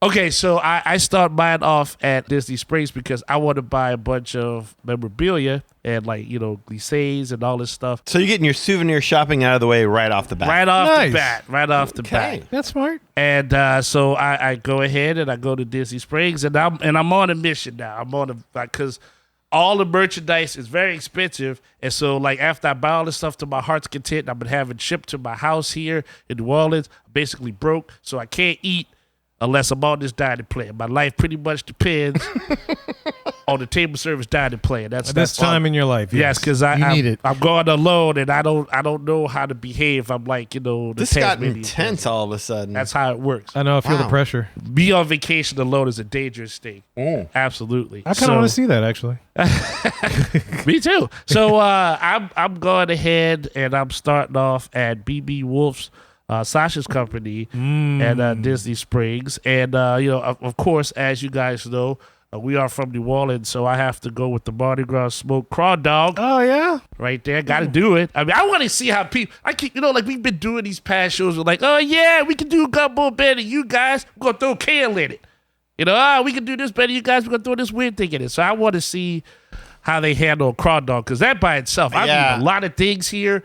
Okay, so I start mine off at Disney Springs because I want to buy a bunch of memorabilia and, like, cliches and all this stuff. So you're getting your souvenir shopping out of the way right off the bat. Right off Nice. the bat. Right off the Okay. bat. That's smart. And so I go ahead and I go to Disney Springs, and I'm on a mission now. I'm on because all the merchandise is very expensive, and so like after I buy all this stuff to my heart's content, I've been having shipped to my house here in New Orleans. I'm basically broke, so I can't eat unless I'm on this dining plan. My life pretty much depends on the table service dining plan. At this time in your life. Yes, because you need it. I'm going alone, and I don't know how to behave. I'm like, the This got Tasmanian intense devil. all of a sudden. That's how it works. I know. I feel the Wow. pressure. Be on vacation alone is a dangerous thing. Absolutely. I kind of want to see that, actually. Me too. So I'm going ahead and I'm starting off at BB Wolf's sausage company at Disney Springs. And, of course, as you guys know, we are from New Orleans, so I have to go with the Mardi Gras smoked craw dog. Oh, yeah? Right there. Got to do it. I mean, I want to see how people, we've been doing these past shows. We're like, oh, yeah, we can do gumbo better than you guys. We're going to throw kale in it. We can do this better than you guys. We're going to throw this weird thing in it. So I want to see how they handle a craw dog, because that by itself, I've eaten a lot of things here.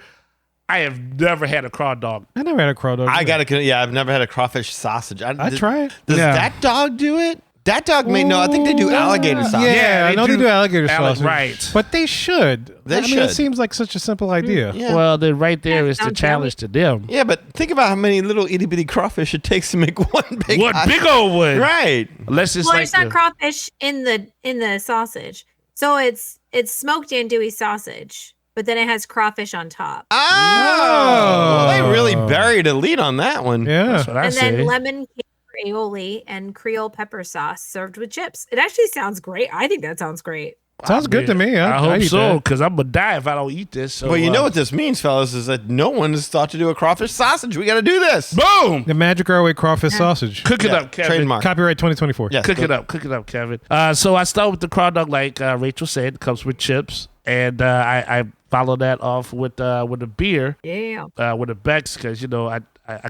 I have never had a craw dog. I never had a craw dog. I've never had a crawfish sausage. I tried. Does that dog do it? That dog may know. I think they do alligator sausage. Yeah, I know they do alligator sausage. Right. But they should. I mean, it seems like such a simple idea. Yeah. Well, then right there is the challenge to them. Yeah, but think about how many little itty bitty crawfish it takes to make one big old one. Right. Unless it's there's not crawfish in the sausage. So it's smoked andouille sausage, but then it has crawfish on top. Oh. Well, they really buried a lead on that one. Yeah. That's what I say. Then lemon cake aioli and Creole pepper sauce served with chips. It actually sounds great. I think that sounds great. Sounds good to me. I hope eat so, that. because I'm going to die if I don't eat this. So, Well, you know what this means, fellas, is that no one has thought to do a crawfish sausage. We got to do this. Boom! The Magic Our Way crawfish sausage. Cook it up, Kevin. Trademark. Copyright 2024. Yes, Cook it up, Kevin. So I start with the craw dog, like Rachel said, it comes with chips. And I follow that off with a beer. Yeah. With a Bex, because, I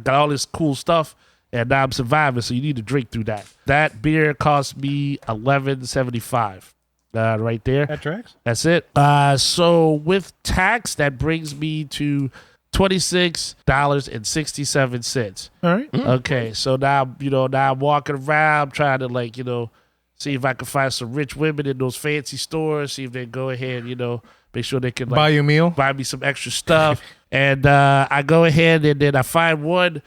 got all this cool stuff. And now I'm surviving, so you need to drink through that. That beer cost me $11.75. Right there. That tracks. That's it. So with tax, that brings me to $26.67. All right. Okay, so now I'm walking around trying to see if I can find some rich women in those fancy stores. See if they go ahead, make sure they can Buy you a meal. buy me some extra stuff. And I go ahead and then I find one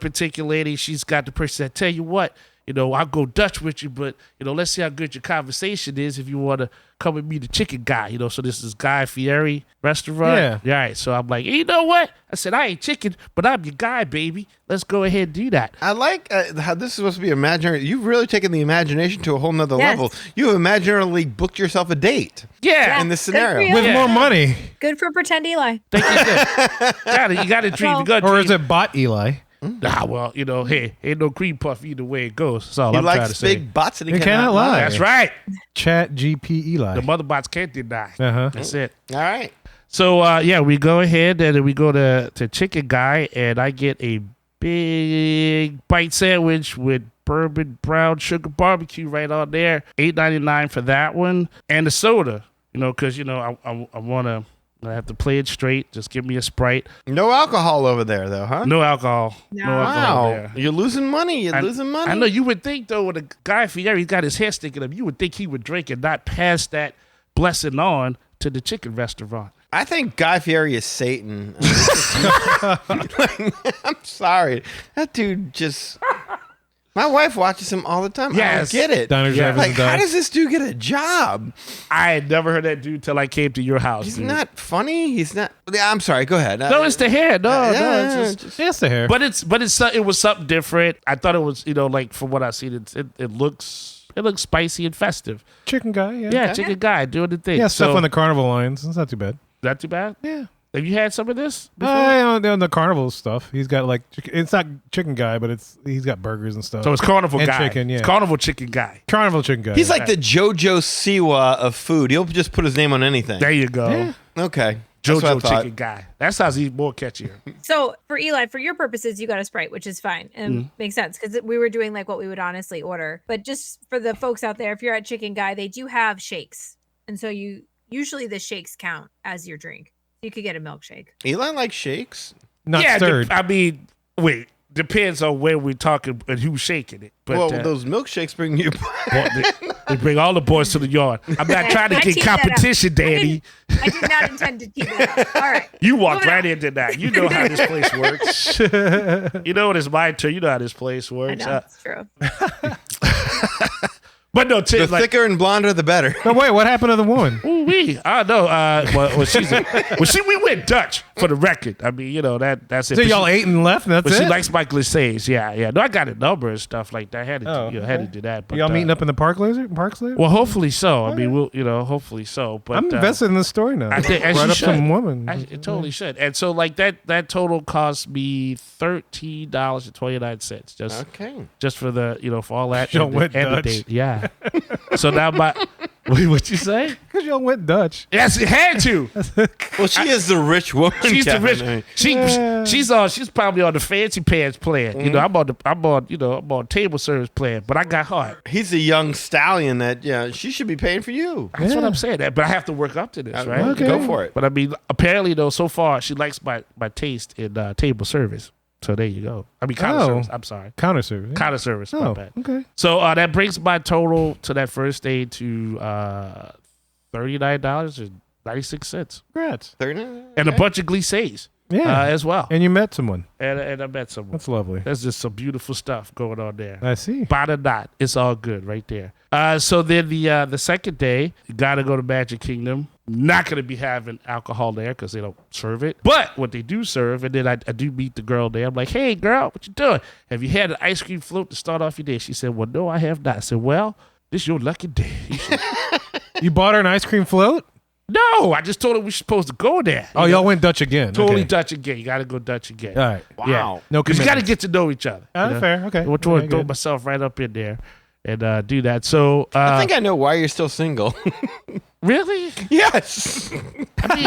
particular lady. She's got the person that tell you what. I'll go Dutch with you, but, let's see how good your conversation is if you want to come with me, the chicken guy. So this is Guy Fieri restaurant. Yeah. All right. So I'm like, hey, you know what? I said, I ain't chicken, but I'm your guy, baby. Let's go ahead and do that. I like how this is supposed to be imaginary. You've really taken the imagination to a whole nother level. You have imaginarily booked yourself a date. Yeah. In this Good for scenario. you. With more money. Good for pretend Eli. You got to dream. You got to Or dream. is it bot Eli? Nah, well, hey, ain't no cream puff either way it goes. That's all He I'm trying to likes say. big butts and he You cannot cannot lie. lie. That's right. Chat GP Eli. The mother bots can't deny. Uh-huh. That's it. All right. So, we go ahead and we go to Chicken Guy, and I get a big bite sandwich with bourbon brown sugar barbecue right on there. $8.99 for that one. And the soda, because, I want to. I have to play it straight. Just give me a Sprite. No alcohol over there, though, huh? No alcohol. No alcohol Wow. there. You're losing money. You're losing money. I know you would think, though, with a Guy Fieri, he's got his hair sticking up, you would think he would drink and not pass that blessing on to the chicken restaurant. I think Guy Fieri is Satan. I'm sorry. That dude just... My wife watches him all the time. Yes. I don't get it. Diners, drive-ins, Like, and how dives. does this dude get a job? I had never heard that dude till I came to your house. He's dude. not funny. He's not... I'm sorry. Go ahead. No, it's the hair. No, it's just, Yes, the hair. but it was something different. I thought it was, like from what I've seen, it looks spicy and festive. Chicken guy, yeah. Yeah, Chicken Guy doing the thing. Yeah, stuff So, on the carnival lines. It's not too bad. not too bad. Yeah. Have you had some of this before? On the carnival stuff. He's got it's not chicken guy, but he's got burgers and stuff. So it's Carnival and Guy. chicken, yeah. It's Carnival Chicken Guy. Carnival chicken guy. He's like the JoJo Siwa of food. He'll just put his name on anything. There you go. Yeah. Okay. That's what I JoJo thought. Chicken Guy. That sounds even more catchier. So for Eli, for your purposes, you got a Sprite, which is fine and makes sense because we were doing like what we would honestly order. But just for the folks out there, if you're at Chicken Guy, they do have shakes, and so usually the shakes count as your drink. You could get a milkshake. Eli likes shakes. not stirred. Wait. Depends on where we're talking and who's shaking it. But Well, those milkshakes bring you... they bring all the boys to the yard. I'm not trying to I get teed that up. competition, Danny. I did not intend to keep it. All right. You walked Moving right on. into that. You know how this place works. You know when it's my turn. You know how this place I works. know, it's true. But no, The thicker and blonder, the better. No, wait, what happened to the woman? I know. We went Dutch for the record. I mean, you know that's it. So But y'all ate and left, and that's But it? she likes my glacés. Yeah. No, I got a number and stuff like that. I had to, had to do that. But, y'all meeting up in the parks later? Well, hopefully so. I mean, we'll, hopefully so. But I'm invested in this story now. I think as right you up should. some woman. It totally should. And so, like that total cost me $13.29 just for the for all that. Y'all and went the Dutch. date. Yeah. So now what you say? Because y'all went Dutch. Yes, it had to. Well, she is the rich woman. She's the Kevin. rich. She's probably on the fancy pants plan. You know, I'm on table service plan. But I got heart. He's a young stallion that she should be paying for you. That's what I'm saying. But I have to work up to this, right? Okay. Go for it. But I mean, apparently though, so far she likes my taste in table service. So there you go. I mean, counter service. I'm sorry. Counter service. Counter service. My bad. Okay. So that brings my total to that first day to $39.96. Congrats. And a bunch of glacés as well. And you met someone. And I met someone. That's lovely. There's just some beautiful stuff going on there. I see. By the knot. It's all good right there. So then the second day, you got to go to Magic Kingdom. Not going to be having alcohol there because they don't serve it. But what they do serve, and then I do meet the girl there. I'm like, hey, girl, what you doing? Have you had an ice cream float to start off your day? She said, well, no, I have not. I said, well, this your lucky day. You bought her an ice cream float? No, I just told her we were supposed to go there. Oh, y'all went Dutch again. Totally Okay. Dutch again. You got to go Dutch again. All right. Wow. Yeah. No Because you got to commitment. get to know each other. Fair. Okay. Which one Okay, throw good. myself right up in there and do that. So I think I know why you're still single. really? Yes. I mean,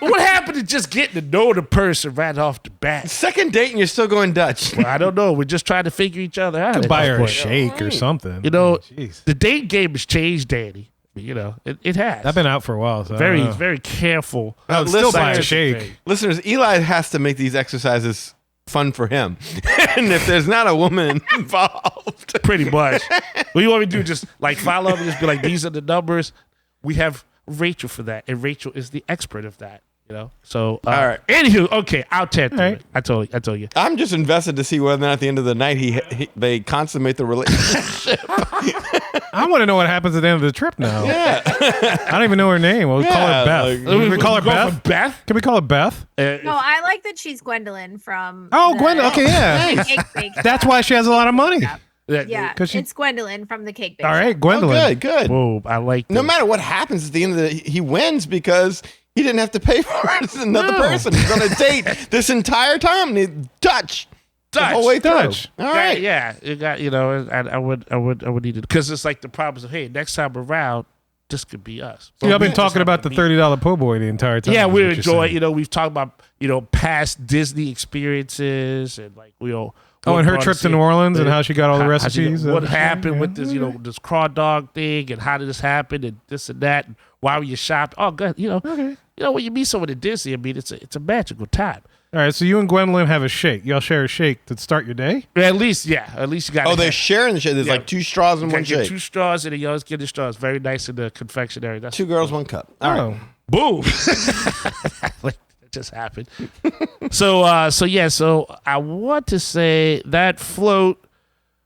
what happened to just getting to know the person right off the bat? Second date and you're still going Dutch. Well, I don't know. We're just trying to figure each other out. Could at buy this her a point. shake or something. You know, Jeez. the date game has changed, Danny. You know, it has. I've been out for a while, so I very, don't know. very careful. I'd still buy a Listeners- shake. Listeners, Eli has to make these exercises fun for him. And if there's not a woman involved. Pretty much. What do you want me to do? Just like follow up and just be like, these are the numbers. We have Rachel for that, and Rachel is the expert of that. You know. So All right. Anywho, okay, I'll tend to All right. it. I told you. I'm just invested to see whether or not at the end of the night they consummate the relationship. I want to know what happens at the end of the trip now. Yeah. I don't even know her name. We'll call her Beth. like- Can we call her Go Beth? for Beth? Can we call her Beth? No, I like that she's Gwendolyn from. Oh, the- Gwendolyn. Okay, yeah. the Cake Bake That's Shop. why she has a lot of money. Yeah, 'Cause she- it's Gwendolyn from the Cake Bake All right, Shop. Gwendolyn. Good. Whoa, I like No this. matter what happens at the end of the he wins because he didn't have to pay for it. It's another person. He's on a date this entire time. Dutch. The whole way through. Dutch. All right. Yeah. It got I would need it because it's like the problems of hey, next time around, this could be us. So y'all been Just talking about the happen to be- $30 po' boy the entire time. Yeah, is we what you're enjoy. saying. You know, we've talked about past Disney experiences and like we all. Oh, and her trip to New Orleans and how she got all the how she- recipes. what and happened everything. with this, this craw dog thing, and how did this happen, and this and that, and why were you shopped? Oh, good, Okay. when you meet someone at Disney, I mean, it's a magical time. All right, so you and Gwendolyn have a shake. Y'all share a shake to start your day? At least you got. Oh, they're sharing the shit. There's like 2 straws in one get shake. 2 straws, and then you always get the straws. Very nice in the confectionery. That's 2 girls, 1 cup. All right. Oh. boom. That just happened. So I want to say that float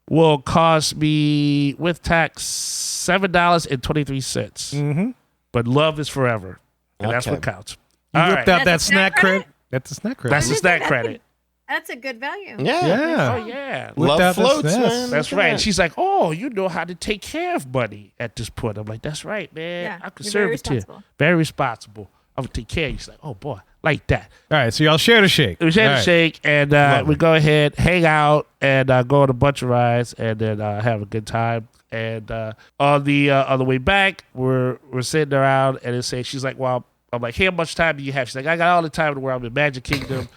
will cost me with tax $7.23. Mm-hmm. But love is forever, and that's Okay. what counts. You All whipped right. out that That's a snack snack credit? credit? That's a snack credit. That's the snack credit. That's a good value. Yeah. yeah. Oh yeah. Whipped Love out that floats, snack. man. That's Look right. at And that. she's like, "Oh, you know how to take care of money at this point." I'm like, "That's right, man. Yeah, I could you're serve very it to you. responsible. Very responsible. I would take care of you." She's like, "Oh boy, like that." All right, so y'all share the shake. We had All a right. shake, and we go ahead, hang out, and go on a bunch of rides, and then have a good time. And on the way back, we're sitting around, and she's like, "Well," I'm like, "Hey, how much time do you have?" She's like, "I got all the time in the world. I'm in Magic Kingdom.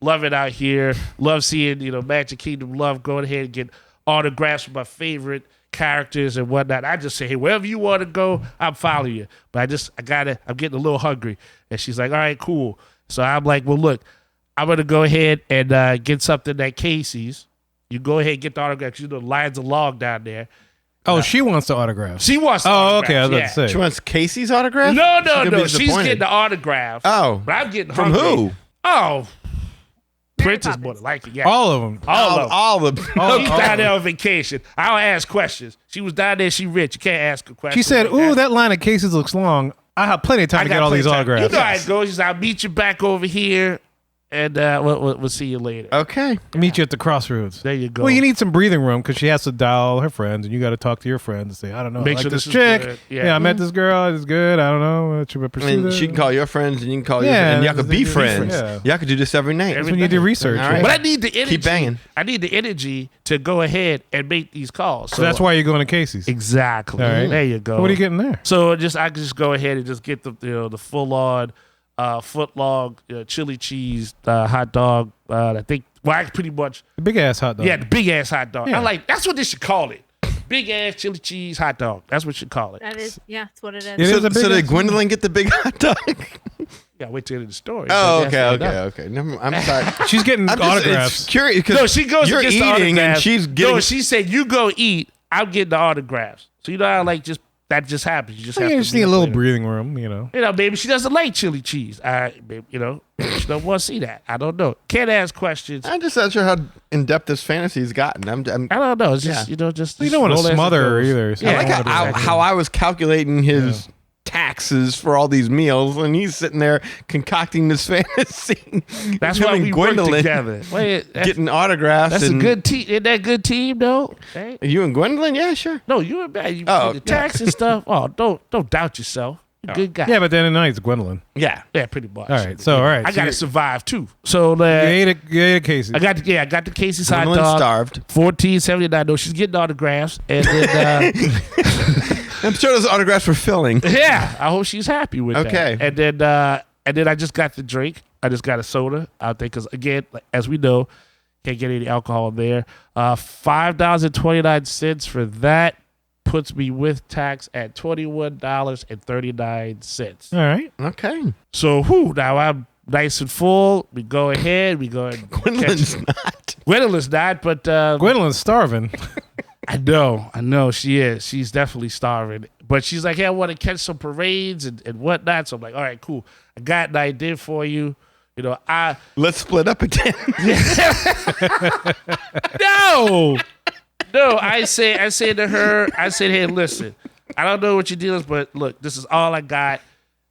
Love it out here. Love seeing Magic Kingdom. Love going ahead and get autographs from my favorite characters and whatnot." I just say, "Hey, wherever you want to go, I'm following you." But I'm getting a little hungry. And she's like, "All right, cool." So I'm like, "Well, look, I'm gonna go ahead and get something at Casey's. You go ahead and get the autographs. The lines are long down there." Oh, she wants the autograph. She wants. Oh, okay. I was autographs, about to She say. wants Casey's autograph? No, She's gonna be no. She's disappointed. getting the autograph. Oh. But I'm getting From hungry. who? Oh. Princess Poppins. more than likely. Yeah. All of them. All of She's down there on vacation. I don't ask questions. She was down there. She rich. You can't ask her questions. She said, like "Ooh, that line of cases looks long. I have plenty of time to get all plenty these of time. autographs." You know how it goes. She said, I'll meet you back over here, and we'll see you later. Okay. Meet you at the crossroads. There you go. Well, you need some breathing room because she has to dial her friends, and you got to talk to your friends and say, "I don't know, Make I like sure this this is chick. good." Yeah, Yeah. I met this girl. It's good. I don't know. Should we pursue And this?" she can call your friends, and you can call your Yeah, friends, and y'all could be be friends. friends. Y'all could do this every night. That's when you do research. All right. But I need the energy. Keep banging. I need the energy to go ahead and make these calls. So that's why you're going to Casey's. Exactly. All right. There you go. What are you getting there? So I can just go ahead and just get the full on foot long chili cheese hot dog. I think I pretty much The big ass hot dog. the big ass hot dog. Yeah. That's what they should call it. Big ass chili cheese hot dog. That's what you should call it. That is, yeah, that's what it is. It is a big So did ass- Gwendolyn get the big hot dog? Yeah, wait till the end of the story. Oh, But yes, okay. I'm sorry. She's getting I'm just autographs. it's curious because No, she goes you're and gets the eating and autographs. she's getting. No, she said you go eat. I'm getting the autographs. So you know how that just happens. You just have You to just be need a up little with it. breathing room, you know. You know, maybe she doesn't like chili cheese. Maybe, she don't want to see that. I don't know. Can't ask questions. I'm just not sure how in depth this fantasy's gotten. I don't know. It's just Yeah. just You don't want to roll as it smother her goes. either. So Yeah. I like how I was calculating his taxes for all these meals, and he's sitting there concocting this fantasy. That's Him why and we work Gwendolyn together. Wait, getting autographs. that's a and good team. Isn't that a good team though? Hey? You and Gwendolyn, yeah, sure. No, you and bad. You Oh, the tax and stuff. Oh, don't doubt yourself. You're a good guy. Yeah, but then at night it's Gwendolyn. Yeah. Yeah, pretty much. All right, so, all right, I so gotta you- survive too. So You ate a Casey's. I got the Casey's hot Gwendolyn dog. starved. 14.79. No, she's getting autographs, and then I'm sure those autographs were filling. yeah, I hope she's happy with Okay. that. And then I just got the drink. I just got a soda out there because again, as we know, can't get any alcohol there. $5.29 for that puts me with tax at $21.39. All right. Okay. So now I'm nice and full. We go ahead. We go and Gwendolyn's not. Gwendolyn's not, but Gwendolyn's starving. I know she is. She's definitely starving. But she's like, hey, I want to catch some parades and whatnot. So I'm like, all right, cool. I got an idea for you. You know, Let's split up again. no. I say to her, hey, listen, I don't know what your deal is, but look, this is all I got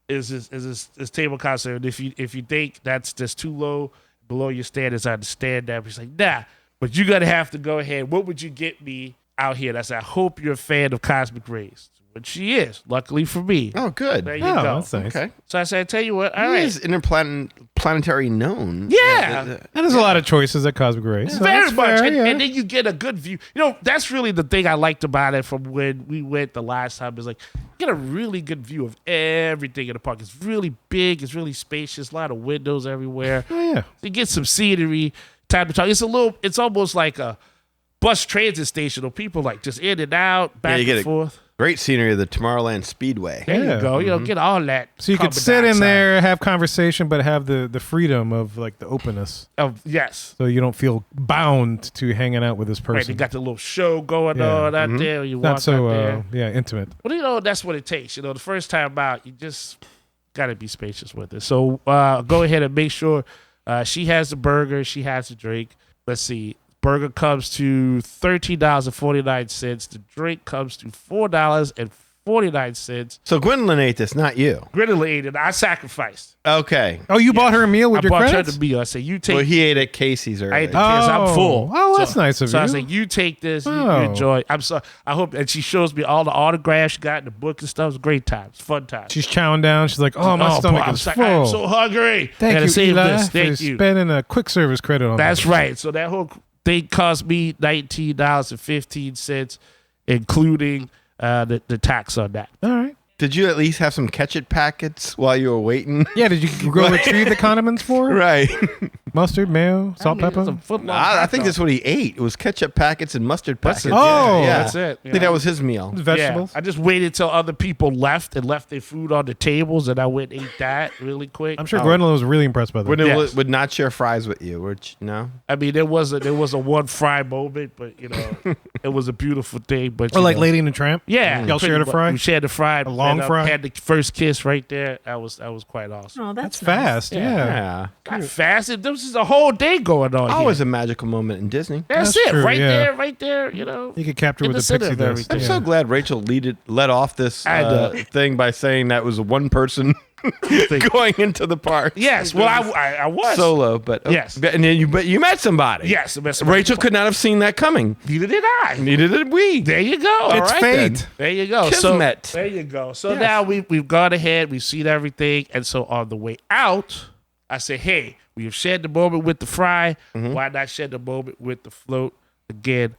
is this table concert. And if you think that's just too low below your standards, I understand that. But she's like, nah, but you're gonna have to go ahead. What would you get me out here? And I said, I hope you're a fan of Cosmic Rays. Which she is, luckily for me. Oh, good. There you Oh, go. that's nice. Okay. So I said, I tell you what, all He right. is interplanetary known. Yeah. And there's a lot of choices at Cosmic Rays. so Very that's much. fair, And, yeah. and then you get a good view. You know, that's really the thing I liked about it from when we went the last time is like, you get a really good view of everything in the park. It's really big. It's really spacious. A lot of windows everywhere. Oh, yeah. You get some scenery, time to talk. It's almost like a bus transit station of people like just in and out, back you get and it. forth. Great scenery of the Tomorrowland Speedway. There Yeah. you go. You know, get all that. So you could carbon sit in dioxide. there, have conversation, but have the freedom of like the openness. Yes. So you don't feel bound to hanging out with this Right, person. they got the little show going Yeah. on out there. You Not walk so out there. intimate. But you know, that's what it takes. You know, the first time out, you just got to be spacious with it. So go ahead and make sure she has the burger, she has the drink. Let's see. Burger comes to $13.49. The drink comes to $4.49. So Gwendolyn ate this, not you. Gwendolyn ate it. I sacrificed. Okay. Oh, you bought her a meal with I your bought credits? her the meal. I said, you take Well, he ate at Casey's I earlier. ate the kids. I'm full. Oh, that's nice of so I you. was like, you take this, you Oh. enjoy. I'm sorry. I hope, and she shows me all the autographs she got in the book and stuff. It was a great time. It's fun time. She's chowing down. She's like, oh, my stomach boy, is I'm full. so hungry. Thank Gotta you, save Eli, this. for Thank you. spending a quick service credit on That's this. right. So that whole thing cost me $19.15, including the tax on that. All right. Did you at least have some ketchup packets while you were waiting? Yeah, did you go retrieve the condiments for her? Right. Mustard, mayo, salt, I mean, pepper? it's a foot-long I hot think dog. that's what he ate. It was ketchup packets and mustard That's packets. it. Oh. yeah. That's it. I think that was his meal. Vegetables? Yeah, I just waited till other people left and left their food on the tables, and I went and ate that really quick. I'm sure Gwendolyn was really impressed by that. Gwendolyn Yes. would not share fries with you, which, no? I mean, there was a one fry moment, but you know, it was a beautiful thing. But Or you like know, Lady and the Tramp? yeah, Y'all pretty shared a much. fry? We shared a fry. A long Long and, fry? had the first kiss right there. That was quite awesome. Oh, That's that's fast. nice. Yeah. Not fast. This is a whole day going on. Always here. a magical moment in Disney. That's That's it. true, Right yeah. there. Right there. You know. You could capture In with the the center pixie of dust. everything. I'm so glad Rachel led off this thing by saying that was one person going into the park. Yes. Well, I was Solo, but Yes. and then you met somebody. Yes. Rachel could not have seen that coming. Neither did I. Neither did we. There you go. It's right, fate. then. There you go. Kismet. So there you go. So Yes. now we've gone ahead. We've seen everything, and so on the way out, I said, "Hey, we have shared the moment with the fry. Why not share the moment with the float again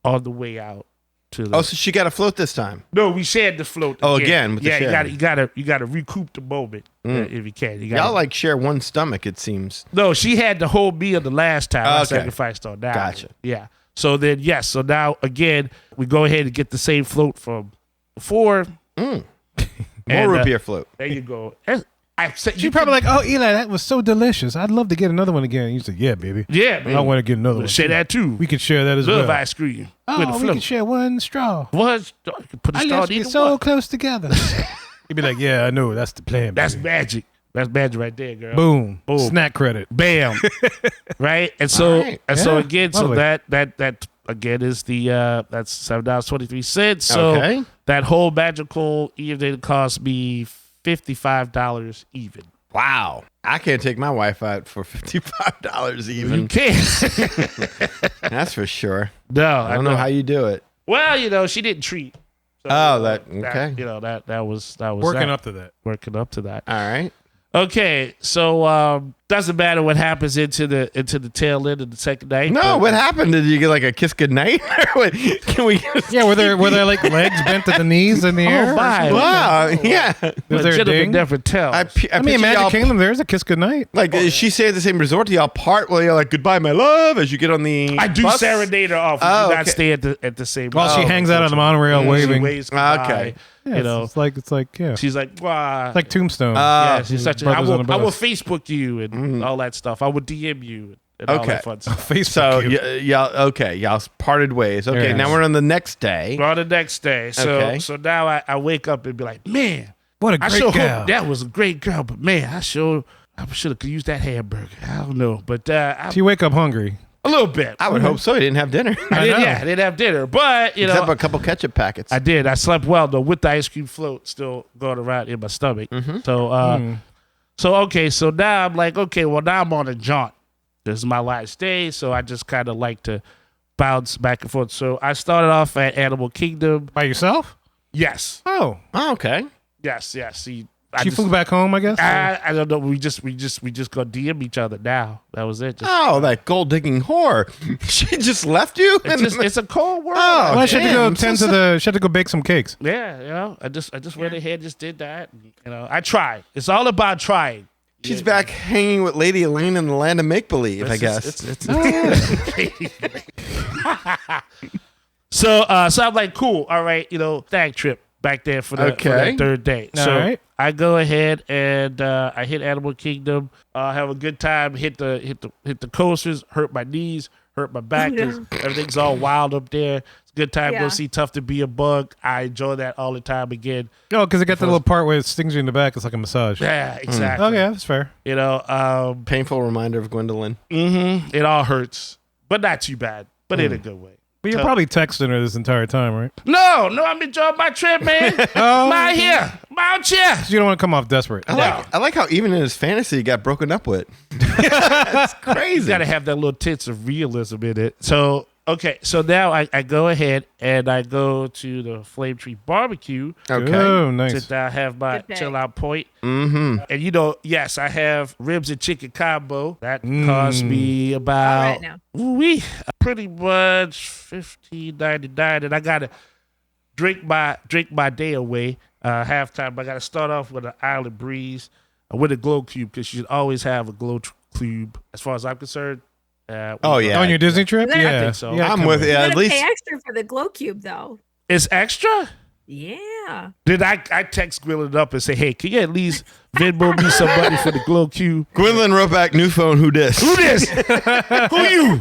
on the way out?" To the Oh, so she got a float this time. no, we shared the float. Oh, again, with the yeah, sharing. you gotta recoup the moment if you can. You gotta, Y'all like share one stomach, it seems. no, she had the whole meal the last time. I Okay. sacrificed on that. Gotcha. Yeah. So then, yes. So now again, we go ahead and get the same float from before. More And, root beer float. There you go. I said She's probably like, "Oh, Eli, that was so delicious. I'd love to get another one again." And you said, "Yeah, baby. yeah, man. I want to get another one. Share that too. We could share that as Love well. ice cream with the Oh, we float. could share one straw. What? You can put a I straw left in you either so one. close together." You'd be like, "Yeah, I know. That's the plan. That's baby. magic. That's magic right there, girl. Boom. Boom. Snack credit. Bam. Right? And so All right. so Yeah, again, so lovely. that again is the that's $7.23. So Okay. that whole magical evening cost me $55 even. Wow. I can't take my wife out for $55 You even. can't. That's for sure. No, I don't know how you do it. Well, she didn't treat. So, Oh, okay. That was Working that. up to that. Working up to that. All right. Okay, so doesn't matter what happens into the tail end of the second night. No, but- what happened? Did you get like a kiss goodnight? What? Can we? Yeah, were there like legs bent at the knees in the air? Oh my! Wow. Yeah. Was The there a gentleman ding? never tells. I I mean, picture Magic y'all- Kingdom, there's a kiss goodnight. Like, is she stay at the same resort? Do y'all part while you're like, goodbye, my love, as you get on the I do bus? serenade her off. We Oh, do not okay. stay at the same. While she hangs out on the monorail She waving. waves goodbye, Okay. Yeah, it's like yeah. she's like, wow. It's like Tombstone. Yeah, she's such a. I Brothers on the will bus. Facebook you and all that stuff. I will DM you and all Okay. that fun stuff. Facebook. So you. y'all y'all parted ways. Okay, Yes. now we're on the next day. On the next day, Okay. so now I wake up and be like, man, What a I great sure gal. hope that was a great girl, but man, I should have used that hamburger. I don't know, but So you wake up hungry. a little bit. I would hope so. He didn't have dinner. I know. didn't have dinner, but Except for a couple ketchup packets. I did. I slept well though, with the ice cream float still going around in my stomach. So okay, so now I'm like, okay, well now I'm on a jaunt. This is my last day, so I just kind of like to bounce back and forth. So I started off at Animal Kingdom. By yourself? Yes, Oh. Oh, okay. yes. See, She flew back home, I guess? I don't know. We just go DM each other now. That was it. Just, Oh, that gold digging whore. She just left you? it's a cold world. Oh, well, she had to go damn, so tend to she had to go bake some cakes. Yeah, I just went ahead, just did that. I tried. It's all about trying. She's back hanging with Lady Elaine in the land of make believe, I guess. So I'm like, cool. All right, stag trip back there for that third day. All So right. I go ahead and I hit Animal Kingdom. Have a good time. Hit the coasters. Hurt my knees. Hurt my back. 'Cause everything's all wild up there. It's a good time. Go Yeah. see Tough to Be a Bug. I enjoy that all the time again. No, because it got the little part where it stings you in the back. It's like a massage. Yeah, exactly. Okay, that's fair. Painful reminder of Gwendolyn. It all hurts, but not too bad. But in a good way. But you're probably texting her this entire time, right? No, I'm enjoying my trip, man. I'm out here. I'm out here. You don't want to come off desperate. I like how even in his fantasy he got broken up with. It's crazy. You got to have that little tints of realism in it. So, okay. So now I go ahead and I go to the Flame Tree Barbecue Okay. Oh, nice. to have my Good day. chill out point. And yes, I have ribs and chicken combo. That cost me about All right now. pretty much $15.99, and I gotta drink my day away. Halftime, I gotta start off with an Island Breeze with a glow cube because you should always have a glow cube. As far as I'm concerned. Oh, yeah. On your Disney trip? I Yeah. think so. Yeah, I'm come with on. it. You At gotta least pay extra for the glow cube though. It's extra. Yeah. Did I text Gwendolyn up and say, hey, can you at least Venmo me some money for the glow cube? Gwendolyn wrote back, new phone, who dis? Who this? Who you?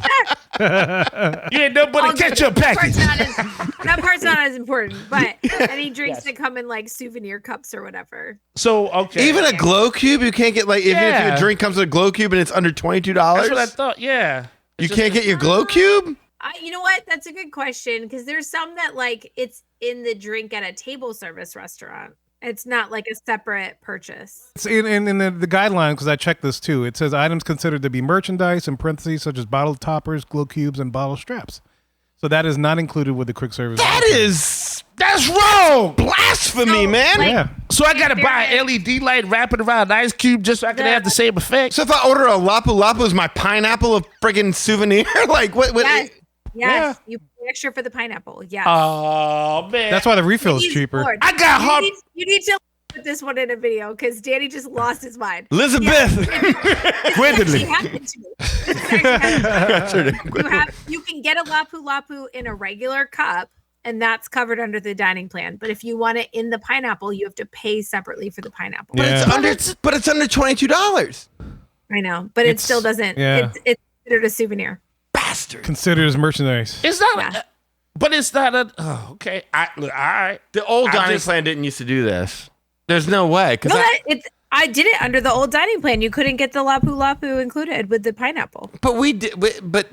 You ain't no but a ketchup package. That part's not as important, but any drinks that come in like souvenir cups or whatever. So, okay. Even a glow cube, you can't get like if your drink comes with a glow cube and it's under $22. That's what I thought. Yeah. You can't get your glow cube? You know what? That's a good question because there's some that like it's in the drink at a table service restaurant. It's not like a separate purchase. It's in the guidelines, because I checked this too. It says items considered to be merchandise in parentheses such as bottle toppers, glow cubes, and bottle straps. So that is not included with the quick service. That's wrong. Blasphemy, man. Like, Yeah. So I gotta buy an LED light, wrap it around an ice cube just so I can have the same effect. So if I order a Lapu Lapu, is my pineapple a friggin' souvenir? Like what? Yes. You pay extra for the pineapple. Yes. Oh man. That's why the refill is cheaper. I got hard. You need to put this one in a video because Danny just lost his mind. Elizabeth. Actually happened to me. This actually happened to me. You can get a Lapu Lapu in a regular cup, and that's covered under the dining plan. But if you want it in the pineapple, you have to pay separately for the pineapple. Yeah. But it's under $22. I know, but it still doesn't. Yeah. It's considered a souvenir. Bastard. Considered as merchandise. It's not. Yeah. But it's not a. Oh, okay. All right. The old dining plan didn't used to do this. There's no way. I did it under the old dining plan. You couldn't get the Lapu Lapu included with the pineapple. But we did.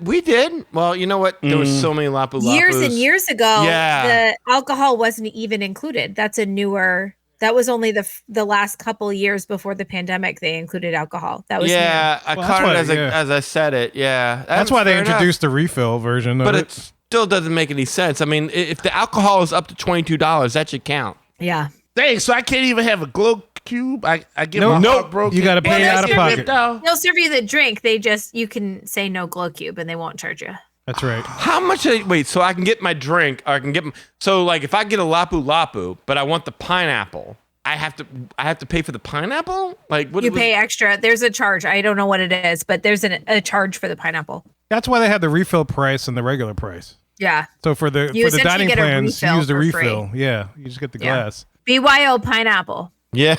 We did. Well, you know what? There was so many Lapu Lapus. Years and years ago, Yeah. the alcohol wasn't even included. That's a newer. That was only the last couple years before the pandemic. They included alcohol. That was I Well, caught that's it why- as I said it. Yeah, That's why they introduced the refill version of But it. it still doesn't make any sense. I mean, if the alcohol is up to $22, that should count. Yeah. Dang, so I can't even have a glow cube. I get Nope. my heart broken. You gotta pay Well, out of that's pocket. They'll serve you the drink. You can say no glow cube and they won't charge you. That's right. How much? Wait, so I can get my drink, or I can get. So like, if I get a Lapu Lapu, but I want the pineapple, I have to pay for the pineapple. Like, what? You pay extra. There's a charge. I don't know what it is, but there's a charge for the pineapple. That's why they have the refill price and the regular price. Yeah. So for the essentially dining get a plans, you refill use the for refill. free. Yeah, you just get the Yeah. glass. BYO pineapple. Yeah.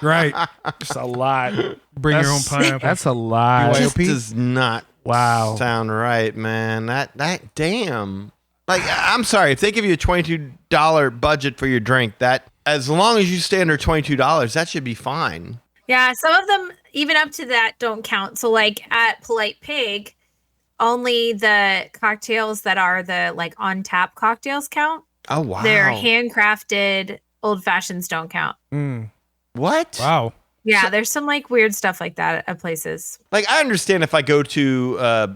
Right. It's a lot. Bring your own pineapple. That's a lot. BYO. This does not sound right, man. That damn. Like, I'm sorry, if they give you a $22 budget for your drink, that as long as you stay under $22, that should be fine. Yeah, some of them, even up to that, don't count. So, like at Polite Pig, only the cocktails that are the like on tap cocktails count. Oh wow. They're handcrafted old fashions don't count. What? Wow. Yeah, there's some like weird stuff like that at places. Like, I understand if I go to I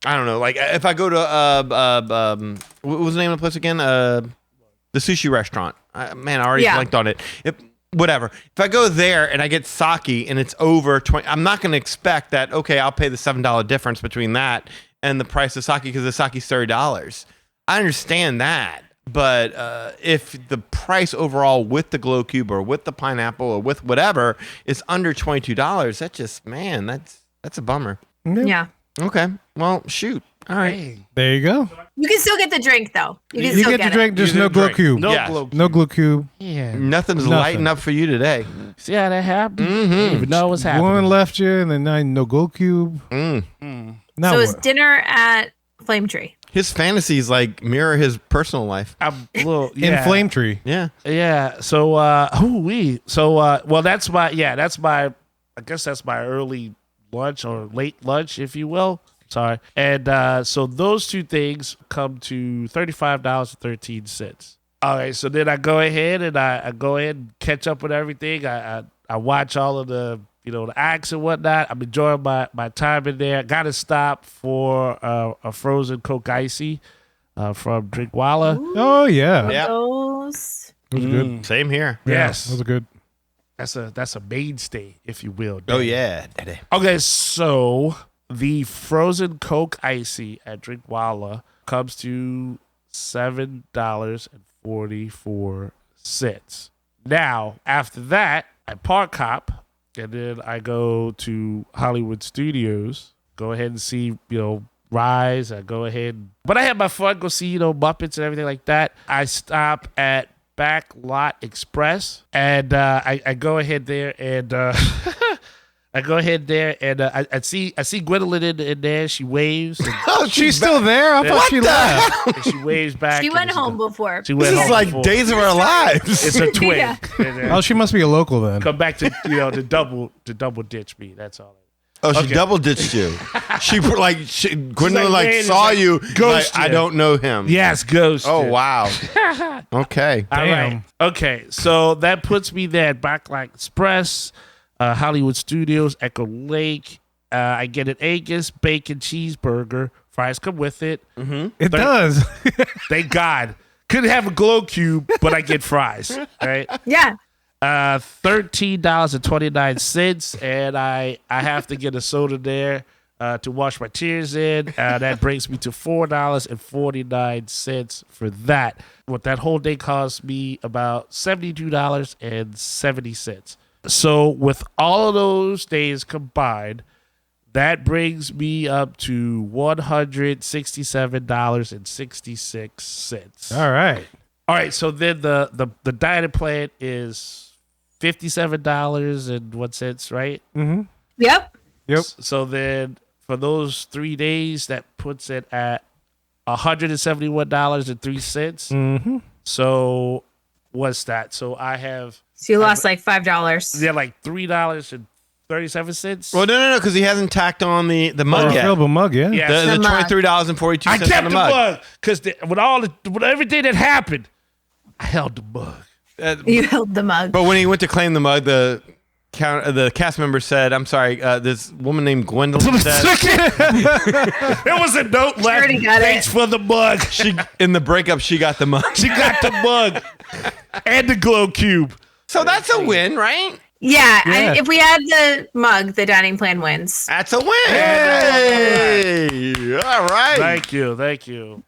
don't know, like if I go to what was the name of the place again? The sushi restaurant. Man, I already blanked on it. Whatever. If I go there and I get sake and it's over 20, I'm not going to expect that. Okay, I'll pay the $7 difference between that and the price of sake because the sake's $30. I understand that. But if the price overall with the glow cube or with the pineapple or with whatever is under $22, that just, man, that's a bummer. Yeah. Okay. Well, shoot. All right. There you go. You can still get the drink though. You can You still get the get drink, it. just You no get a glow drink. cube. No Yes. glow cube. No glow cube. Yeah. Nothing's Nothing. lighting up for you today. See how that happened? You don't even know what's One happening. left you, and then now no glow cube. Now So it's what? dinner at Flame Tree. His fantasies like mirror his personal life. I'm a little, In Flame Tree. Yeah. Yeah. So, well, that's my, I guess that's my early lunch or late lunch, if you will. Sorry. And so those two things come to $35.13. All right. So then I go ahead and I go ahead and catch up with everything. I watch all of the, the acts and whatnot. I'm enjoying my time in there. Got to stop for a frozen Coke Icy from Drinkwalla. Oh yeah. Yeah. Those. That was good. Same here. Yeah, Yes. that was good. That's a mainstay, if you will. Oh Dan. yeah. Daddy. Okay, so the frozen Coke Icy at Drinkwalla comes to $7.44. Now, after that, I park hop, and then I go to Hollywood Studios. Go ahead and see, Rise. I go ahead, but I have my fun. Go see, Muppets and everything like that. I stop at Backlot Express, and I go ahead there, and I go ahead there, and I see Gwendolyn in there. She waves. And, Oh, she's still there? I thought she left. and she waves back. She and went home before. She went This is home like before. Days of Our Lives. It's a twin. Yeah. And, Oh, she must be a local then. come back to to double ditch me. That's all. Oh, she Okay. double ditched you. Gwendolyn like, man, saw it's you. like, ghost I you. don't know him. Yes, ghost. Oh wow. Okay. All Damn. right. Okay, so that puts me there at Backlash Express, Hollywood Studios, Echo Lake. I get an Angus bacon cheeseburger. Fries come with it. It does. Thank God. Couldn't have a glow cube, but I get fries. Right. Yeah. $13.29, and I have to get a soda there to wash my tears in. That brings me to $4.49 for that. What that whole day cost me about $72.70. So with all of those days combined, that brings me up to $167.66. All right. All right, so then the diet plan is $57.01, right? Yep. Yep. So then for those 3 days, that puts it at $171.03. So what's that? So I have So you lost like $5. they're like $3.37. Well, no, because he hasn't tacked on the mug yet. Fillable mug, yeah. Yeah. The The mug. $23.42 I on kept the the mug. mug because with everything that happened, I held the mug. You held the mug. But when he went to claim the mug, the cast member said, "I'm sorry, this woman named Gwendolyn said There was a note left. already got Thanks for the mug. she in the breakup she got the mug." She got the mug and the glow cube. So that's a win, right? Yeah. Yeah. If we add the mug, the dining plan wins. That's a win. Hey! All right. Thank you.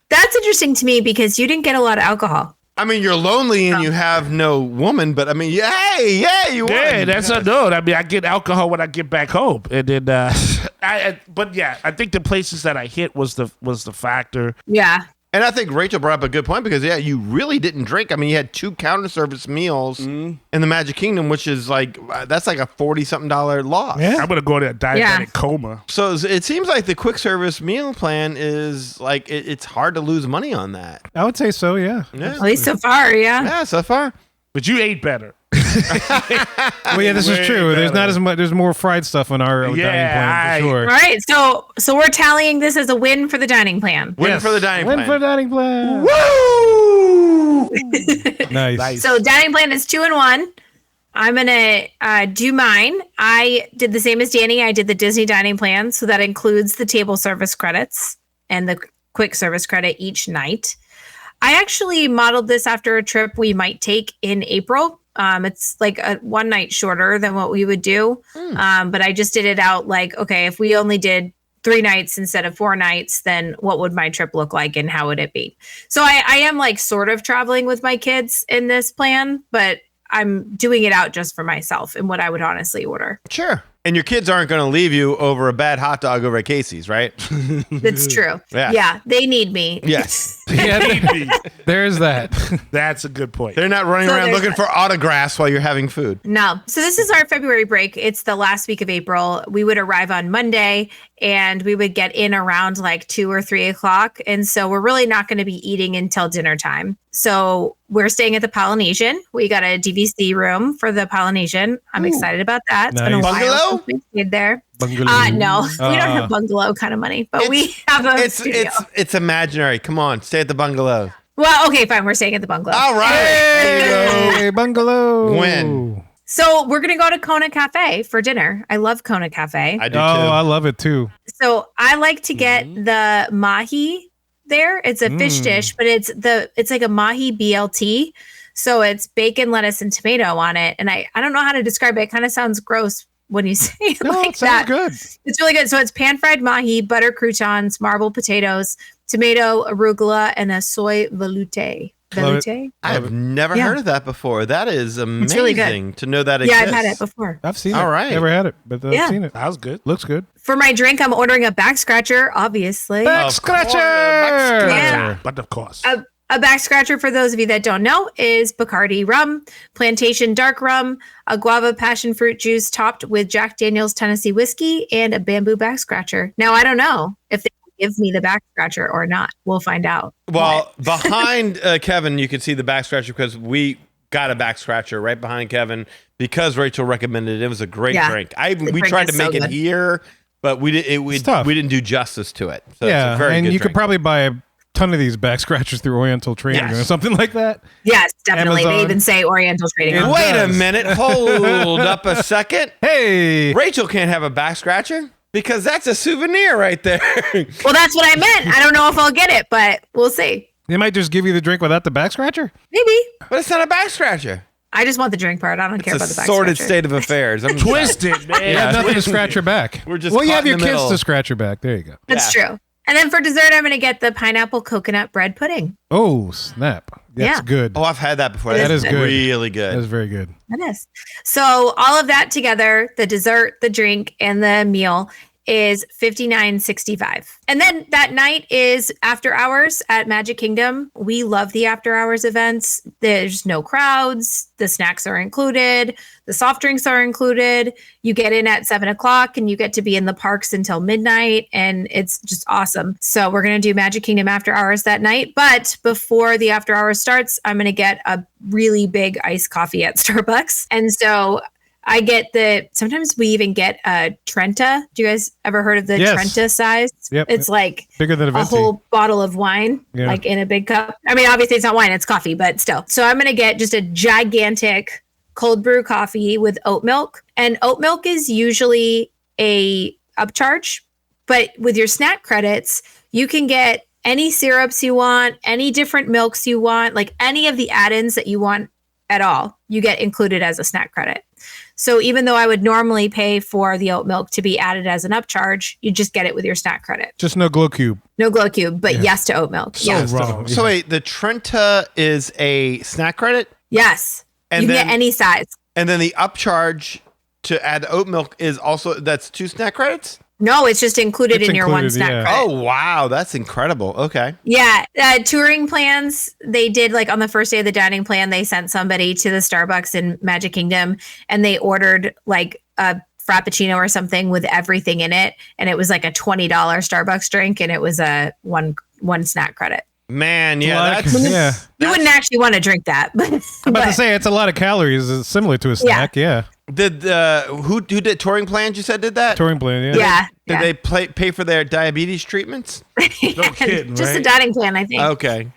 That's interesting to me because you didn't get a lot of alcohol. I mean, you're lonely and you have no woman, but I mean, you won. Yeah, that's a note. I mean, I get alcohol when I get back home, and then, but yeah, I think the places that I hit was the factor. Yeah. And I think Rachel brought up a good point because, you really didn't drink. I mean, you had 2 counter service meals in the Magic Kingdom, which is that's like a $40-something loss. Yeah. I'm gonna go to a diabetic Yeah. coma. So it seems like the quick service meal plan is like, it's hard to lose money on that. I would say so, yeah. Yeah. At least so far, yeah. Yeah, so far. But you ate better. Well, yeah, this is Way true. There's better. not as much. There's more fried stuff on our dining plan for sure. All right. So we're tallying this as a win for the dining plan. Win for the dining Win plan. for the dining plan. Woo! Nice. So dining plan is 2 and 1. I'm gonna do mine. I did the same as Danny. I did the Disney dining plan, so that includes the table service credits and the quick service credit each night. I actually modeled this after a trip we might take in April. It's like a 1 night shorter than what we would do. But I just did it out like, okay, if we only did 3 nights instead of 4 nights, then what would my trip look like and how would it be? So I am like sort of traveling with my kids in this plan, but I'm doing it out just for myself and what I would honestly order. Sure. And your kids aren't going to leave you over a bad hot dog over at Casey's, right? That's true. Yeah. Yeah, they need me. Yes. Yeah, there's that. That's a good point. They're not running So around there's looking for autographs while you're having food. No. So this is our February break. It's the last week of April. We would arrive on Monday and we would get in around like 2 or 3 o'clock. And so we're really not going to be eating until dinner time. So we're staying at the Polynesian. We got a DVC room for the Polynesian. I'm excited about that. It's been a Nice. while Bungalow? since we stayed there. Bungalow. No, we don't have bungalow kind of money, but we have a studio. It's imaginary. Come on, stay at the bungalow. Well, okay, fine. We're staying at the bungalow. All right. Hey, bungalow. Win. So we're going to go to Kona Cafe for dinner. I love Kona Cafe. I do Oh, too. I love it too. So I like to get the mahi there. It's a fish dish, but it's like a mahi BLT. So it's bacon, lettuce, and tomato on it. And I don't know how to describe it. It kind of sounds gross when you say it No, like it sounds that. good. It's really good. So it's pan-fried mahi, butter croutons, marbled potatoes, tomato, arugula, and a soy veloute. Love it. Veloute? I've never Yeah. heard of that before. That is amazing really good. to know that Yeah, exists. I've had it before. I've seen All it. right. Never had it, but I've Yeah. seen it. That was good. Looks good. For my drink, I'm ordering a back scratcher, obviously. Back Of course, scratcher. back Yeah. But of course. A back scratcher, for those of you that don't know, is Bacardi rum, plantation dark rum, a guava passion fruit juice topped with Jack Daniel's Tennessee whiskey, and a bamboo back scratcher. Now, I don't know if they give me the back scratcher or not. We'll find out. Well, behind Kevin, you can see the back scratcher because we got a back scratcher right behind Kevin because Rachel recommended it. It was a great drink. We tried to make it here, but we didn't do justice to it. So yeah, it's a very and good you drink. could probably buy a ton of these back scratchers through Oriental Trading or something like that. Yes, definitely. Amazon. They even say Oriental Trading. on Wait it. a minute. Hold up a second. Hey, Rachel can't have a back scratcher because that's a souvenir right there. Well, that's what I meant. I don't know if I'll get it, but we'll see. they might just give you the drink without the back scratcher. Maybe. But it's not a back scratcher. I just want the drink part. I don't care It's about a the back sordid scratcher. state of affairs. I'm Twisted, man. You have nothing to scratch your back. We're just well, you caught have in your the kids middle. to scratch your back. There you go. That's true. And then for dessert, I'm going to get the pineapple coconut bread pudding. Oh, snap. That's Yeah. good. Oh, I've had that before. That is good. Really That good. is very good. It is. So all of that together, the dessert, the drink, and the meal is $59.65. And then that night is after hours at Magic Kingdom. We love the after hours events. There's no crowds. The snacks are included. The soft drinks are included. You get in at 7:00 and you get to be in the parks until midnight. And it's just awesome. So we're going to do Magic Kingdom after hours that night. But before the after hours starts, I'm going to get a really big iced coffee at Starbucks. And so I get sometimes we even get a Trenta. Do you guys ever heard of the Yes. Trenta size? Yep. It's like Bigger than a a venti. whole bottle of wine, Yeah. like in a big cup. I mean, obviously it's not wine, it's coffee, but still. So I'm going to get just a gigantic cold brew coffee with oat milk. And oat milk is usually a upcharge, but with your snack credits, you can get any syrups you want, any different milks you want, like any of the add-ins that you want at all, you get included as a snack credit. So even though I would normally pay for the oat milk to be added as an upcharge, you just get it with your snack credit. Just no glow cube. No glow cube, but yes to oat milk. So wrong. So wait, the Trenta is a snack credit, Yes. And you can then- get any size. and then the upcharge to add oat milk is also that's 2 snack credits. No, it's just included It's in your one included, snack yeah. credit. Oh wow, that's incredible. Okay. Yeah, touring plans, they did like on the first day of the dining plan, they sent somebody to the Starbucks in Magic Kingdom and they ordered like a Frappuccino or something with everything in it. And it was like a $20 Starbucks drink and it was a one snack credit. Man, yeah, Like- that's yeah. You wouldn't actually want to drink that. But, I'm about to but say it's a lot of calories. It's similar to a snack. Yeah. Did who did touring plans? You said did that? Touring plan. Yeah. yeah. Did they pay for their diabetes treatments? No kidding, Just right? the dining plan, I think. Okay.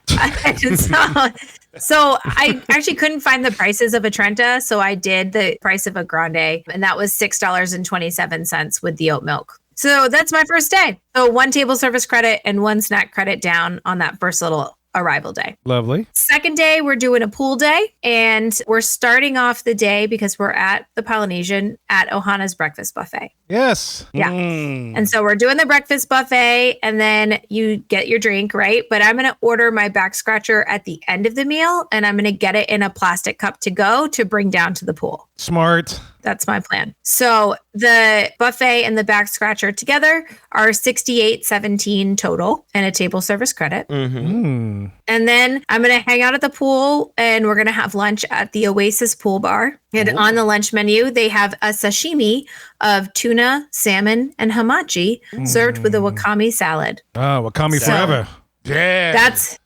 So I actually couldn't find the prices of a Trenta, so I did the price of a Grande, and that was $6.27 with the oat milk. So that's my first day. So 1 table service credit and 1 snack credit down on that first little arrival day. Lovely. Second day, we're doing a pool day, and we're starting off the day because we're at the Polynesian at Ohana's breakfast buffet. Yes. Yeah. And so we're doing the breakfast buffet and then you get your drink, right? But I'm going to order my back scratcher at the end of the meal and I'm going to get it in a plastic cup to go to bring down to the pool. Smart. That's my plan. So the buffet and the back scratcher together are $68.17 total and a table service credit. Mm. And then I'm going to hang out at the pool and we're going to have lunch at the Oasis Pool Bar. And on the lunch menu, they have a sashimi of tuna, salmon, and hamachi served with a wakame salad. Oh, Wakame So- forever. Yeah. So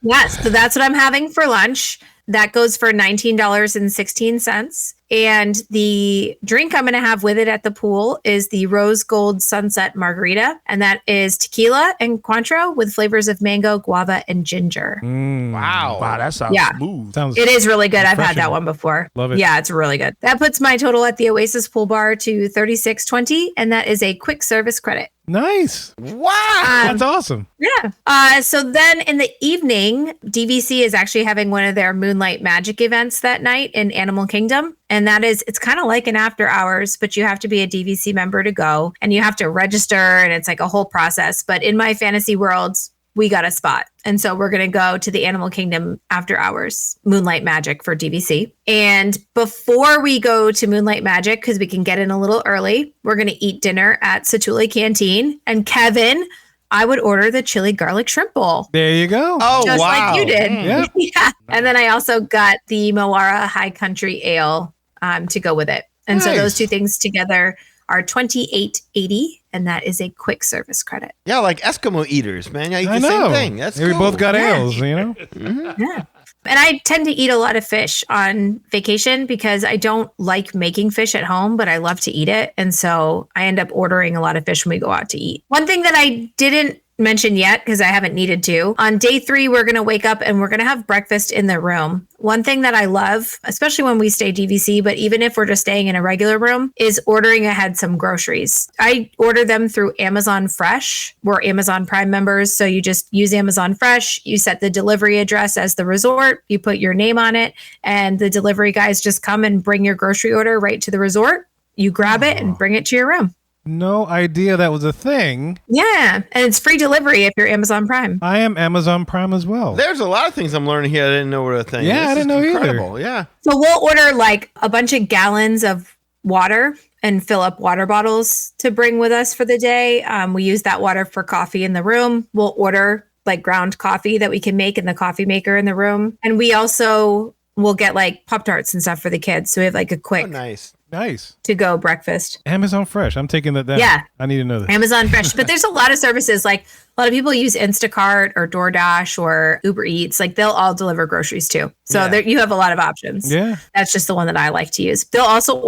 that's what I'm having for lunch. That goes for $19.16. And the drink I'm going to have with it at the pool is the Rose Gold Sunset Margarita. And that is tequila and Cointreau with flavors of mango, guava, and ginger. Wow. Wow, that sounds Yeah. smooth. Sounds It is really good. I've had Refreshing. that one before. Love it. Yeah, it's really good. That puts my total at the Oasis Pool Bar to $36.20. And that is a quick service credit. nice. Wow. That's awesome. Yeah. So then in the evening, DVC is actually having one of their Moonlight Magic events that night in Animal Kingdom. And that is, it's kind of like an after hours, but you have to be a DVC member to go and you have to register and it's like a whole process. But in my fantasy worlds, we got a spot. And so we're going to go to the Animal Kingdom after hours, Moonlight Magic for DVC. And before we go to Moonlight Magic, because we can get in a little early, we're going to eat dinner at Satuli Canteen. And Kevin, I would order the chili garlic shrimp bowl. There you go. Oh, Just wow. like you did. Yeah. Yeah. And then I also got the Moara High Country Ale to go with it. And so Nice. those two things together are $28.80, and that is a quick service credit. Yeah, like Eskimo eaters, man. I eat I the know. same thing. That's We cool. both got Yeah. ales, you know? Yeah. And I tend to eat a lot of fish on vacation because I don't like making fish at home, but I love to eat it. And so I end up ordering a lot of fish when we go out to eat. One thing that I didn't mention yet, because I haven't needed to, on day 3, we're going to wake up and we're going to have breakfast in the room. One thing that I love, especially when we stay DVC, but even if we're just staying in a regular room, is ordering ahead some groceries. I order them through Amazon Fresh. We're Amazon Prime members, so you just use Amazon Fresh. You set the delivery address as the resort. You put your name on it, and the delivery guys just come and bring your grocery order right to the resort. You grab it and bring it to your room. No idea that was a thing. Yeah, and it's free delivery if you're Amazon Prime. I am Amazon Prime as well. There's a lot of things I'm learning here I didn't know were a thing. Yeah, I This didn't is know either. incredible. Yeah. So we'll order like a bunch of gallons of water and fill up water bottles to bring with us for the day. We use that water for coffee in the room. We'll order like ground coffee that we can make in the coffee maker in the room. And we also will get like Pop-Tarts and stuff for the kids. So we have like a quick Oh, nice. Nice. to go breakfast. Amazon Fresh. I'm taking that down. Yeah. I need to know that. Amazon Fresh. But there's a lot of services, like a lot of people use Instacart or DoorDash or Uber Eats. Like they'll all deliver groceries too. So Yeah. there, you have a lot of options. Yeah. That's just the one that I like to use. They'll also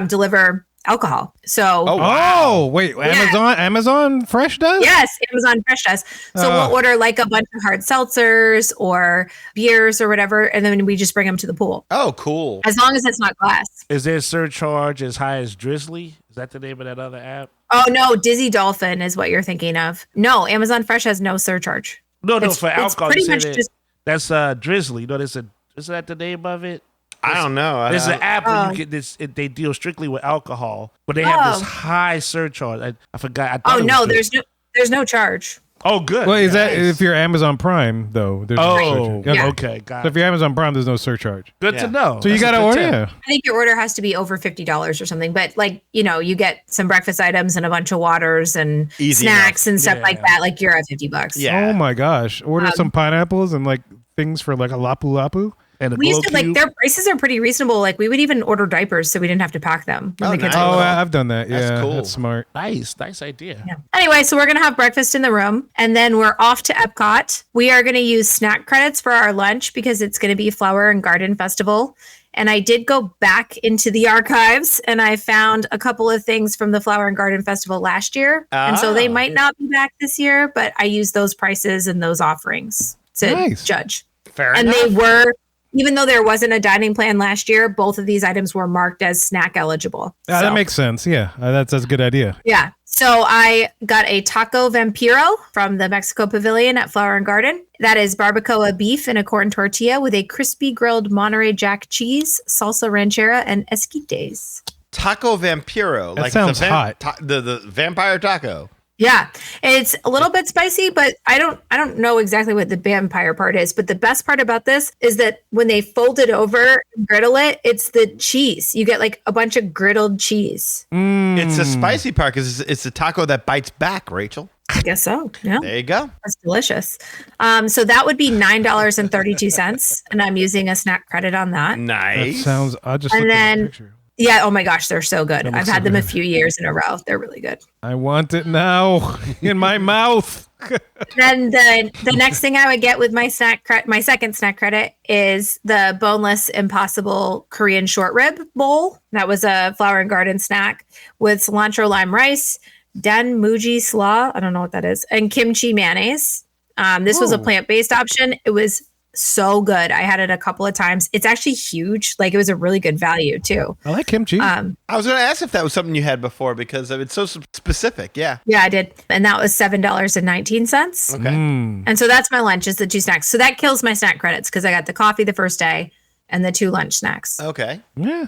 deliver alcohol. So Oh, wow. Oh, wait. Amazon Fresh does? yes, Amazon Fresh does. So we'll order like a bunch of hard seltzers or beers or whatever, and then we just bring them to the pool. Oh, cool. As long as it's not glass. Is there a surcharge as high as Drizzly? Is that the name of that other app? Oh no, Dizzy Dolphin is what you're thinking of. No, Amazon Fresh has no surcharge. No, It's- for it's alcohol. pretty you much said just- that's Drizzly. No, is that the name of it? I don't know. There's an app where Oh. you get this. They deal strictly with alcohol, but they have this Oh. high surcharge. I forgot. I thought Oh it was no, the- there's no charge. Oh, good. Well, is that Nice. if you're Amazon Prime, though? There's no Oh, surcharge. Yeah. okay, got So if it. you're Amazon Prime, there's no surcharge. Good Yeah. to know. So you That's a got to good order, tip. yeah. I think your order has to be over $50 or something. But like, you get some breakfast items and a bunch of waters and Easy snacks and stuff Yeah. like that. Like you're at $50. Yeah. Oh my gosh. Order some pineapples and like things for like a lapu lapu. And a We used glow to like cube. their prices are pretty reasonable. Like we would even order diapers so we didn't have to pack them when Oh, the kids nice. were Oh, little. I've done that. That's Yeah, cool. that's smart. Nice idea. Yeah. Anyway, so we're gonna have breakfast in the room, and then we're off to Epcot. We are gonna use snack credits for our lunch because it's gonna be Flower and Garden Festival. And I did go back into the archives, and I found a couple of things from the Flower and Garden Festival last year, and so they Ah. might not be back this year. But I used those prices and those offerings to Nice. judge. Fair And enough. they were, even though there wasn't a dining plan last year, both of these items were marked as snack eligible. Yeah, So, that makes sense. Yeah, that's a good idea. yeah. So I got a taco vampiro from the Mexico Pavilion at Flower and Garden. That is barbacoa beef in a corn tortilla with a crispy grilled Monterey Jack cheese, salsa ranchera, and esquites. Taco Vampiro. That like sounds the hot. the vampire taco. Yeah, it's a little bit spicy, but I don't know exactly what the vampire part is. But the best part about this is that when they fold it over and griddle it, it's the cheese. You get like a bunch of griddled cheese. It's the spicy part because it's the taco that bites back, Rachel. I guess so. Yeah, There you go. that's delicious. So that would be $9.32, and I'm using a snack credit on that. That Nice. sounds. I just And looked at then- the picture. Yeah. Oh my gosh, they're so good. That I've looks had so them a good. few years in a row. They're really good. I want it now in my mouth. Then the next thing I would get with my my second snack credit is the boneless impossible Korean short rib bowl. That was a Flower and Garden snack with cilantro lime rice, danmuji slaw, I don't know what that is, and kimchi mayonnaise. This was a Ooh. plant-based option. It was so good. I had it a couple of times. It's actually huge. Like it was a really good value too. I like kimchi. I was going to ask if that was something you had before because it's so specific. Yeah. Yeah, I did. And that was $7.19. Okay. And so that's my lunch is the two snacks. So that kills my snack credits because I got the coffee the first day and the two lunch snacks. Okay. Yeah.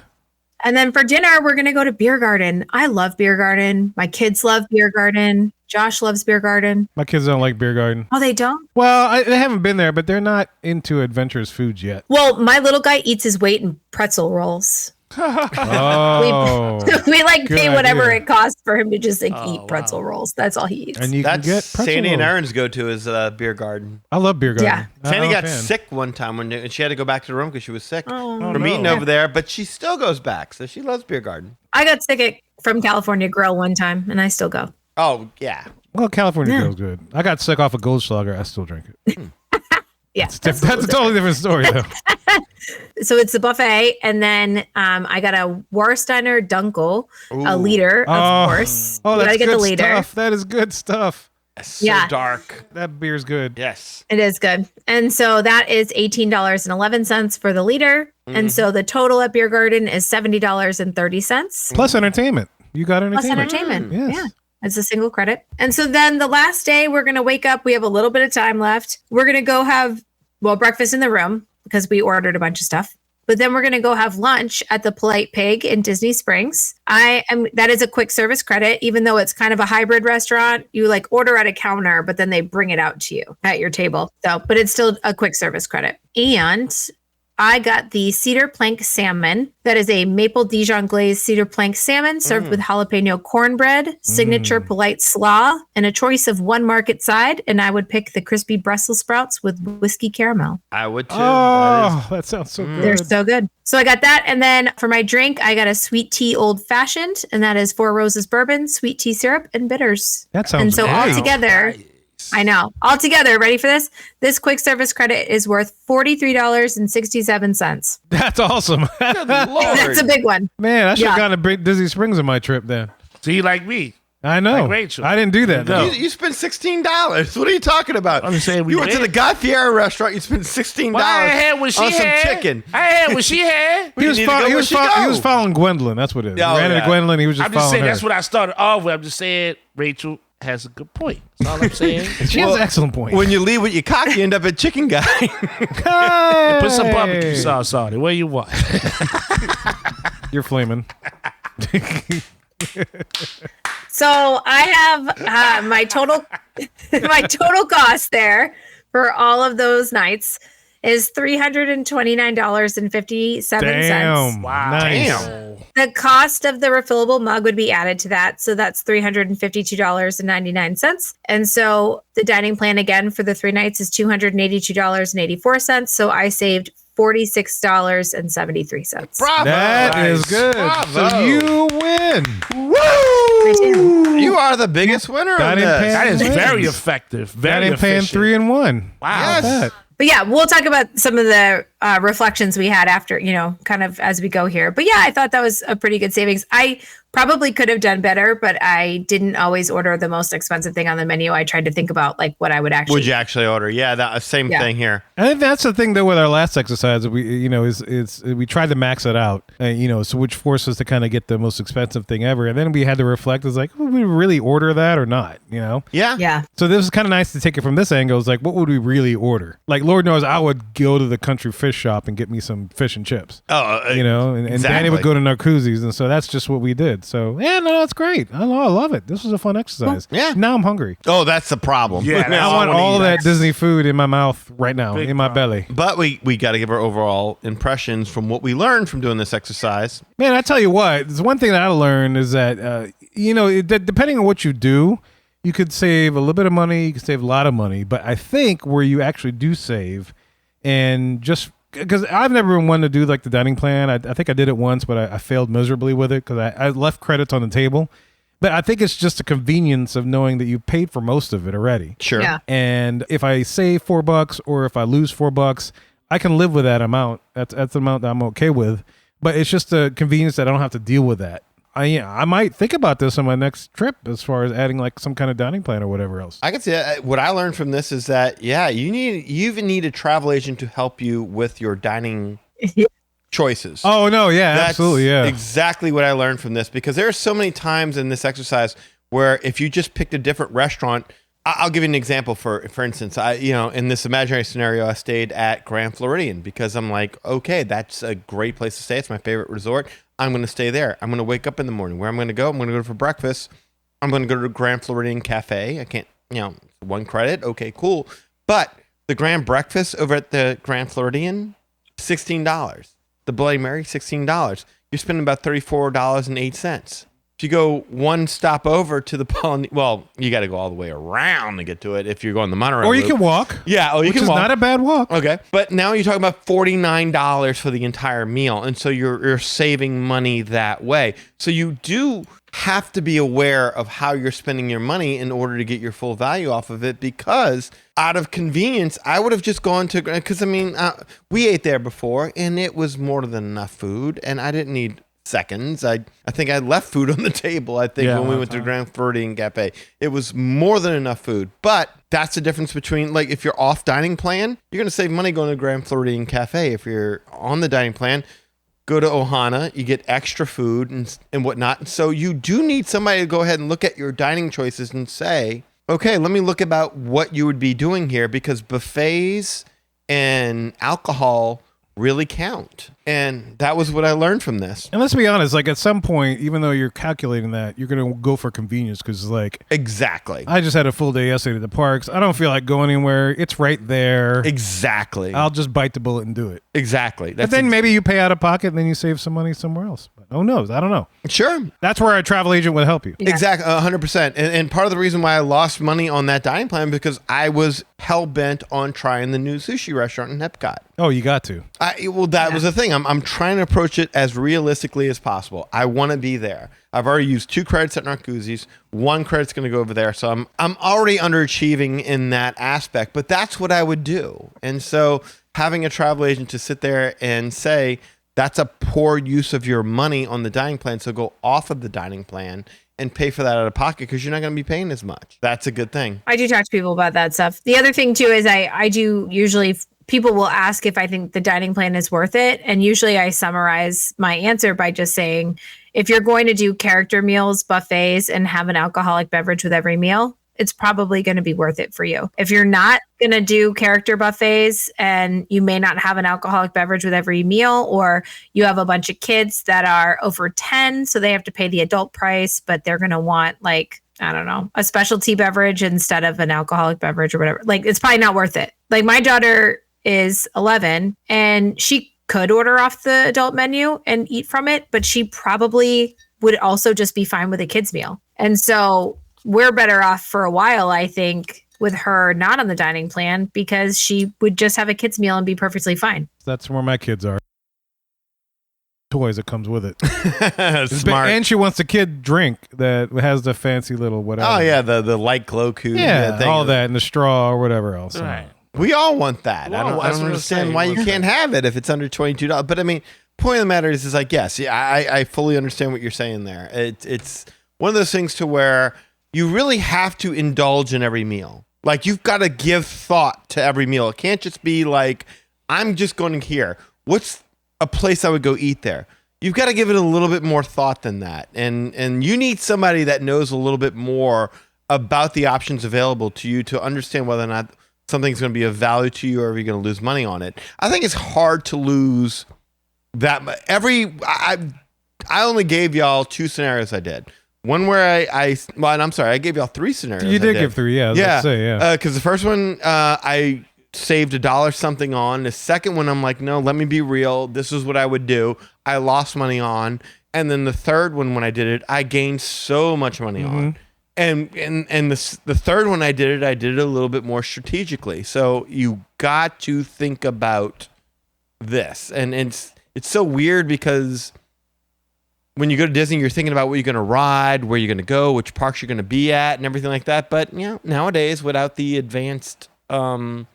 And then for dinner, we're going to go to Beer Garden. I love Beer Garden. My kids love Beer Garden. Josh loves Beer Garden. My kids don't like beer garden. Oh, they don't? Well, they haven't been there, but they're not into adventurous foods yet. Well, my little guy eats his weight in pretzel rolls. Oh, We like good pay whatever idea. it costs for him to just like Oh, eat pretzel rolls. That's all he eats. And you That's can get pretzel Sandy and rolls. Aaron's go-to is beer garden. I love beer garden. Yeah. Sandy I'm a got fan. sick one time and she had to go back to the room because she was sick Oh, from no. eating over there, but she still goes back, so she loves beer garden. I got sick from California Grill one time, and I still go. Oh yeah, Well, California Yeah. Grill's good. I got sick off a Goldschlager. I still drink it. Yeah, That's a totally different story, though. so it's a buffet, and then I got a Warsteiner Dunkel, a Ooh. liter, of Oh. course. Oh, You that's gotta get good the liter. stuff. That is good stuff. That's so Yeah. dark. That beer's good. Yes. It is good. And so that is $18.11 for the liter. Mm-hmm. And so the total at Beer Garden is $70.30 Plus entertainment. You got plus entertainment. entertainment. Yes. Yeah. It's a single credit. And so then the last day, we're going to wake up. We have a little bit of time left. We're going to go have, breakfast in the room because we ordered a bunch of stuff. But then we're going to go have lunch at the Polite Pig in Disney Springs. That is a quick service credit, even though it's kind of a hybrid restaurant. You like order at a counter, but then they bring it out to you at your table. So, but it's still a quick service credit. And I got the cedar plank salmon. That is a maple Dijon glazed cedar plank salmon served with jalapeno cornbread, signature polite slaw, and a choice of one market side. And I would pick the crispy Brussels sprouts with whiskey caramel. I would too. Oh, that sounds so good. They're so good. So I got that. And then for my drink, I got a sweet tea old fashioned, and that is 4 Roses bourbon, sweet tea syrup, and bitters. That sounds And so great. altogether, I know. Altogether, ready for this? This quick service credit is worth $43.67. That's awesome. Good Lord. That's a big one. Man, I should have Yeah. gone to Disney Springs on my trip then. So you like me? I know. Like Rachel. I didn't do that. There you though. You spent $16. What are you talking about? I'm just saying we you went to did. the Guy Fieri restaurant. You spent $16 Well, I ain't had what she on some had. chicken. I ain't had what she had. He was, need to fol- go he, where was she fol- he go. was following Gwendolyn. That's what it is. Oh, He ran into yeah. Gwendolyn. He was just I'm just following saying her. that's what I started off with. I'm just saying Rachel has a good point. That's all I'm saying. She has an excellent point. When you leave with your cock, you end up at Chicken Guy. Put some barbecue Hey. sauce on it. What you want? You're flaming. So I have my total cost there for all of those nights is $329.57. Damn. Wow. Nice. Damn. The cost of the refillable mug would be added to that. So that's $352.99. And so the dining plan again for the 3 nights is $282.84. So I saved $46.73. Bravo. That is good. Bravo. So you win. Woo! You are the biggest winner of Dining this. pan- That is Wins. very effective. That Very ain't paying efficient. 3 and 1. Wow. Yes. But yeah, we'll talk about some of the reflections we had after, kind of as we go here. But yeah, I thought that was a pretty good savings. I probably could have done better, but I didn't always order the most expensive thing on the menu. I tried to think about like what I would actually. Would you actually order? Yeah, that same Yeah. thing here. I think that's the thing though with our last exercise. We tried to max it out, so which forced us to kind of get the most expensive thing ever, and then we had to reflect. It's like, would we really order that or not? Yeah. Yeah. So this is kind of nice to take it from this angle. It's like, what would we really order? Like, Lord knows, I would go to the country fish shop and get me some fish and chips. Oh, And Danny would go to Narcoosse's, and so that's just what we did. So yeah, no, that's great. I love it. This was a fun exercise. Yeah. Now I'm hungry. Oh, that's the problem. Yeah, I that's want what all he that likes. Disney food in my mouth right now, Big in my problem. belly. But we got to give our overall impressions from what we learned from doing this exercise. Man, I tell you what, there's one thing that I learned is that, depending on what you do, you could save a little bit of money, you could save a lot of money. But I think where you actually do save, and just because I've never been one to do like the dining plan, I think I did it once, but I failed miserably with it because I left credits on the table. But I think it's just the convenience of knowing that you paid for most of it already. Sure. Yeah. And if I save $4 or if I lose $4, I can live with that amount. That's the amount that I'm okay with. But it's just the convenience that I don't have to deal with that. I might think about this on my next trip as far as adding like some kind of dining plan or whatever else. I can see that. What I learned from this is that, you even need a travel agent to help you with your dining choices. Oh no, yeah, That's absolutely, yeah. exactly what I learned from this, because there are so many times in this exercise where if you just picked a different restaurant, I'll give you an example. For instance, in this imaginary scenario, I stayed at Grand Floridian because I'm like, okay, that's a great place to stay. It's my favorite resort. I'm going to stay there. I'm going to wake up in the morning. Where I'm going to go for breakfast. I'm going to go to the Grand Floridian Cafe. I can't, 1 credit. Okay, cool. But the grand breakfast over at the Grand Floridian, $16. The Bloody Mary, $16. you're spending about $34.08. If you go one stop over to the well, you got to go all the way around to get to it if you're going the monorail Or you loop. can walk. Yeah, which is not a bad walk. Okay, but now you're talking about $49 for the entire meal, and so you're saving money that way. So you do have to be aware of how you're spending your money in order to get your full value off of it, because out of convenience, I would have just gone to, because I mean, we ate there before, and it was more than enough food, and I didn't need seconds. I think I left food on the table, when we went to Grand Floridian Cafe. It was more than enough food. But that's the difference between, like, if you're off dining plan, you're going to save money going to Grand Floridian Cafe. If you're on the dining plan, go to Ohana, you get extra food and whatnot. So you do need somebody to go ahead and look at your dining choices and say, okay, let me look about what you would be doing here, because buffets and alcohol really count. And that was what I learned from this. And let's be honest, like at some point, even though you're calculating that, you're going to go for convenience because, like, exactly. I just had a full day yesterday at the parks. I don't feel like going anywhere. It's right there. Exactly. I'll just bite the bullet and do it. Exactly. But then maybe you pay out of pocket and then you save some money somewhere else. But who knows? I don't know. Sure. That's where a travel agent would help you. Yeah. Exactly. 100%. And part of the reason why I lost money on that dining plan because I was hell bent on trying the new sushi restaurant in Epcot. Oh, you got to. That was the thing. I'm trying to approach it as realistically as possible. I want to be there. I've already used 2 credits at Narcoossee's. 1 credit's going to go over there. So I'm already underachieving in that aspect, but that's what I would do. And so having a travel agent to sit there and say, that's a poor use of your money on the dining plan, so go off of the dining plan and pay for that out of pocket because you're not going to be paying as much. That's a good thing. I do talk to people about that stuff. The other thing too is I do usually, people will ask if I think the dining plan is worth it. And usually I summarize my answer by just saying, if you're going to do character meals, buffets, and have an alcoholic beverage with every meal, it's probably going to be worth it for you. If you're not going to do character buffets and you may not have an alcoholic beverage with every meal, or you have a bunch of kids that are over 10, so they have to pay the adult price, but they're going to want, like, I don't know, a specialty beverage instead of an alcoholic beverage or whatever. Like, it's probably not worth it. Like, my daughter is 11 and she could order off the adult menu and eat from it, but she probably would also just be fine with a kid's meal. And so we're better off for a while, I think, with her not on the dining plan because she would just have a kid's meal and be perfectly fine. That's where my kids are. Toys that comes with it. Smart. And she wants a kid drink that has the fancy little whatever. Oh, yeah, the light glow cube. Yeah, thing. all that and the straw or whatever else. Right. We all want that. Well, I don't that's what I'm understand saying. why you can't have it if it's under $22. But I mean, point of the matter is like, yes, I fully understand what you're saying there. It's one of those things to where you really have to indulge in every meal. Like, you've got to give thought to every meal. It can't just be like, I'm just going here. What's a place I would go eat there? You've got to give it a little bit more thought than that. And you need somebody that knows a little bit more about the options available to you to understand whether or not something's going to be of value to you or if you're going to lose money on it. I think it's hard to lose that. I only gave y'all 2 scenarios I did. One where I gave y'all 3 scenarios. You did give 3, yeah. Yeah. Because the first one, I saved $1 something on. The second one, I'm like, no, let me be real. This is what I would do. I lost money on. And then the third one, when I did it, I gained so much money on. And the third one I did it a little bit more strategically. So you got to think about this. And it's so weird because when you go to Disney, you're thinking about what you're going to ride, where you're going to go, which parks you're going to be at, and everything like that. But nowadays, without the advanced, what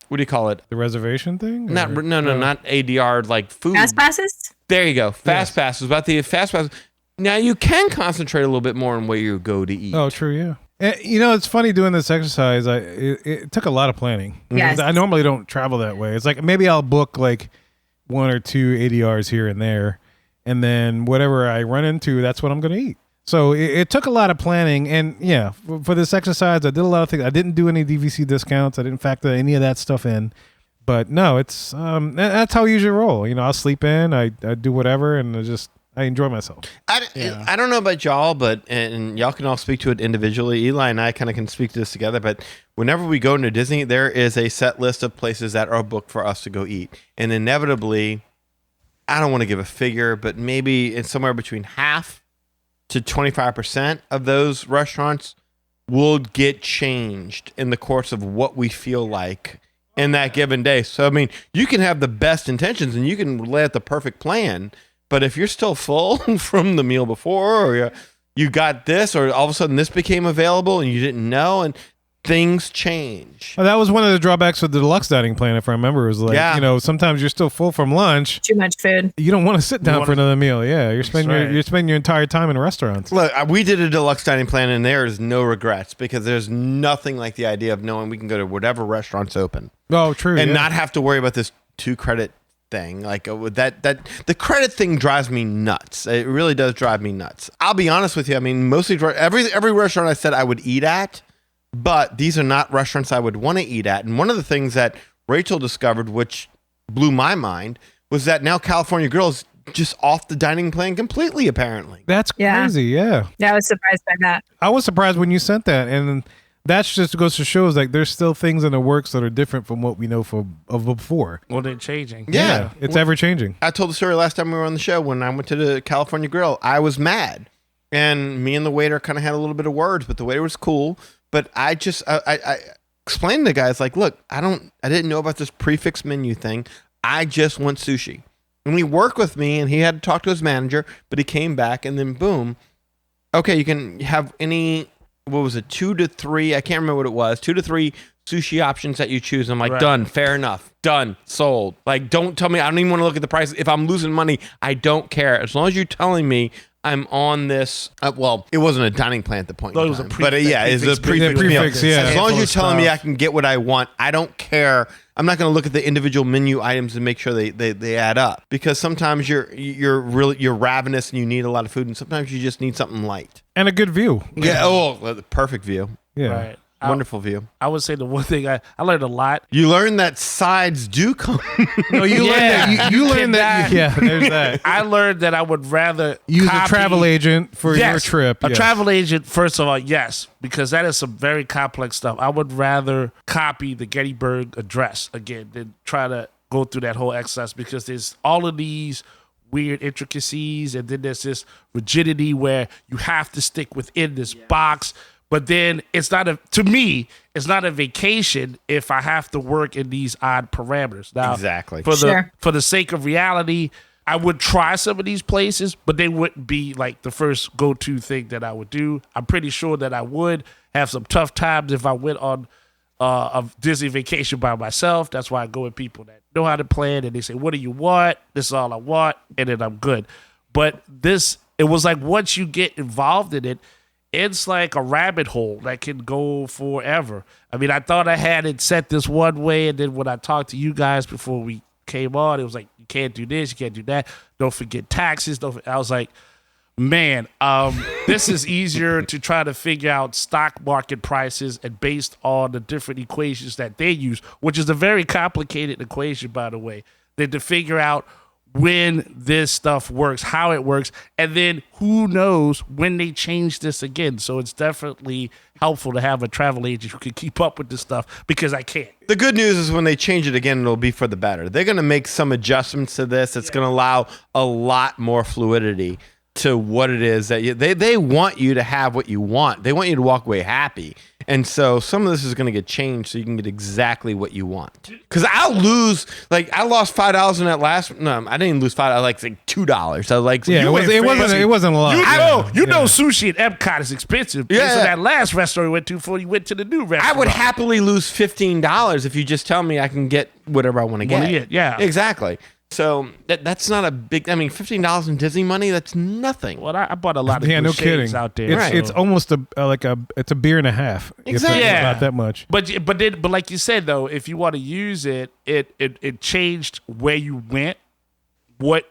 do you call it? The reservation thing? Not ADR, like food. Fast passes? There you go. Fast passes. About the fast passes. Now you can concentrate a little bit more on where you go to eat. Oh, true, yeah. And, it's funny doing this exercise. It took a lot of planning. Yes. I normally don't travel that way. It's like maybe I'll book like 1 or 2 ADRs here and there, and then whatever I run into, that's what I'm going to eat. So it took a lot of planning, and yeah, for this exercise, I did a lot of things. I didn't do any DVC discounts. I didn't factor any of that stuff in. But no, it's that's how I usually roll. I'll sleep in, I do whatever, and I enjoy myself. I don't know about y'all, but and y'all can all speak to it individually. Eli and I kind of can speak to this together, but whenever we go into Disney, there is a set list of places that are booked for us to go eat. And inevitably, I don't want to give a figure, but maybe it's somewhere between half to 25% of those restaurants will get changed in the course of what we feel like in that given day. So, I mean, you can have the best intentions and you can lay out the perfect plan, but if you're still full from the meal before, or you got this, or all of a sudden this became available and you didn't know, and things change. Well, that was one of the drawbacks of the deluxe dining plan, if I remember. It was like, sometimes you're still full from lunch. Too much food. You don't want to sit down for another meal. Yeah, you're spending your entire time in restaurants. Look, we did a deluxe dining plan, and there is no regrets because there's nothing like the idea of knowing we can go to whatever restaurant's open. Oh, true. And not have to worry about this 2 credit thing. Like that the credit thing drives me nuts. It really does drive me nuts. I'll be honest with you. I mean, mostly every restaurant I said I would eat at, but these are not restaurants I would want to eat at. And one of the things that Rachel discovered, which blew my mind, was that now California Grill is just off the dining plan completely, apparently. That's crazy, yeah. I was surprised by that. I was surprised when you sent that. And that's just goes to show like there's still things in the works that are different from what we know of before. Well, they're changing. Yeah, it's ever changing. I told the story last time we were on the show when I went to the California Grill. I was mad. And me and the waiter kind of had a little bit of words, but the waiter was cool. But I explained to the guys, like, look, I didn't know about this prefix menu thing. I just want sushi. And he worked with me, and he had to talk to his manager, but he came back, and then boom. Okay, you can have any, 2 to 3, I can't remember what it was, 2 to 3 sushi options that you choose. I'm like, done, fair enough, done, sold. Like, don't tell me, I don't even want to look at the price. If I'm losing money, I don't care. As long as you're telling me I'm on this. It wasn't a dining plan at the point. It was a prefix, it's a prefix meal. Yeah. As long as you're telling me I can get what I want, I don't care. I'm not going to look at the individual menu items and make sure they add up, because sometimes you're ravenous and you need a lot of food, and sometimes you just need something light and a good view. Yeah. The perfect view. Yeah. Right. Wonderful view. I would say the one thing I learned a lot. You learn that sides do come. No, you learn that. You learn that. Yeah, there's that. I learned that I would rather use a travel agent for your trip. A travel agent, first of all, yes, because that is some very complex stuff. I would rather copy the Gettysburg Address again than try to go through that whole exercise, because there's all of these weird intricacies, and then there's this rigidity where you have to stick within this box. But then to me, it's not a vacation if I have to work in these odd parameters. Now, exactly. For the sake of reality, I would try some of these places, but they wouldn't be like the first go-to thing that I would do. I'm pretty sure that I would have some tough times if I went on a Disney vacation by myself. That's why I go with people that know how to plan, and they say, what do you want? This is all I want, and then I'm good. But it was like once you get involved in it, it's like a rabbit hole that can go forever. I mean, I thought I had it set this one way, and then when I talked to you guys before we came on, it was like, you can't do this, you can't do that. Don't forget taxes. I was like, man, this is easier to try to figure out stock market prices and based on the different equations that they use, which is a very complicated equation, by the way, than to figure out when this stuff works, how it works, and then who knows when they change this again. So it's definitely helpful to have a travel agent who can keep up with this stuff, because I can't. The good news is when they change it again, it'll be for the better. They're going to make some adjustments to this. It's going to allow a lot more fluidity to what it is that they want you to have what you want. They want you to walk away happy. And so some of this is going to get changed so you can get exactly what you want. Because I'll lose, like, I lost $5 in that last, no, I didn't lose $5, I like $2. I was like, yeah, it wasn't a lot. You know sushi at Epcot is expensive. Yeah. So that last restaurant we went to before you went to the new restaurant. I would happily lose $15 if you just tell me I can get whatever I want to get. Yeah. Exactly. So that's not a big. I mean, $15 in Disney money, that's nothing. Well, I bought a lot of no kidding out there. It's almost it's a beer and a half. Exactly. It's not that much. But like you said though, if you want to use it, it changed where you went, what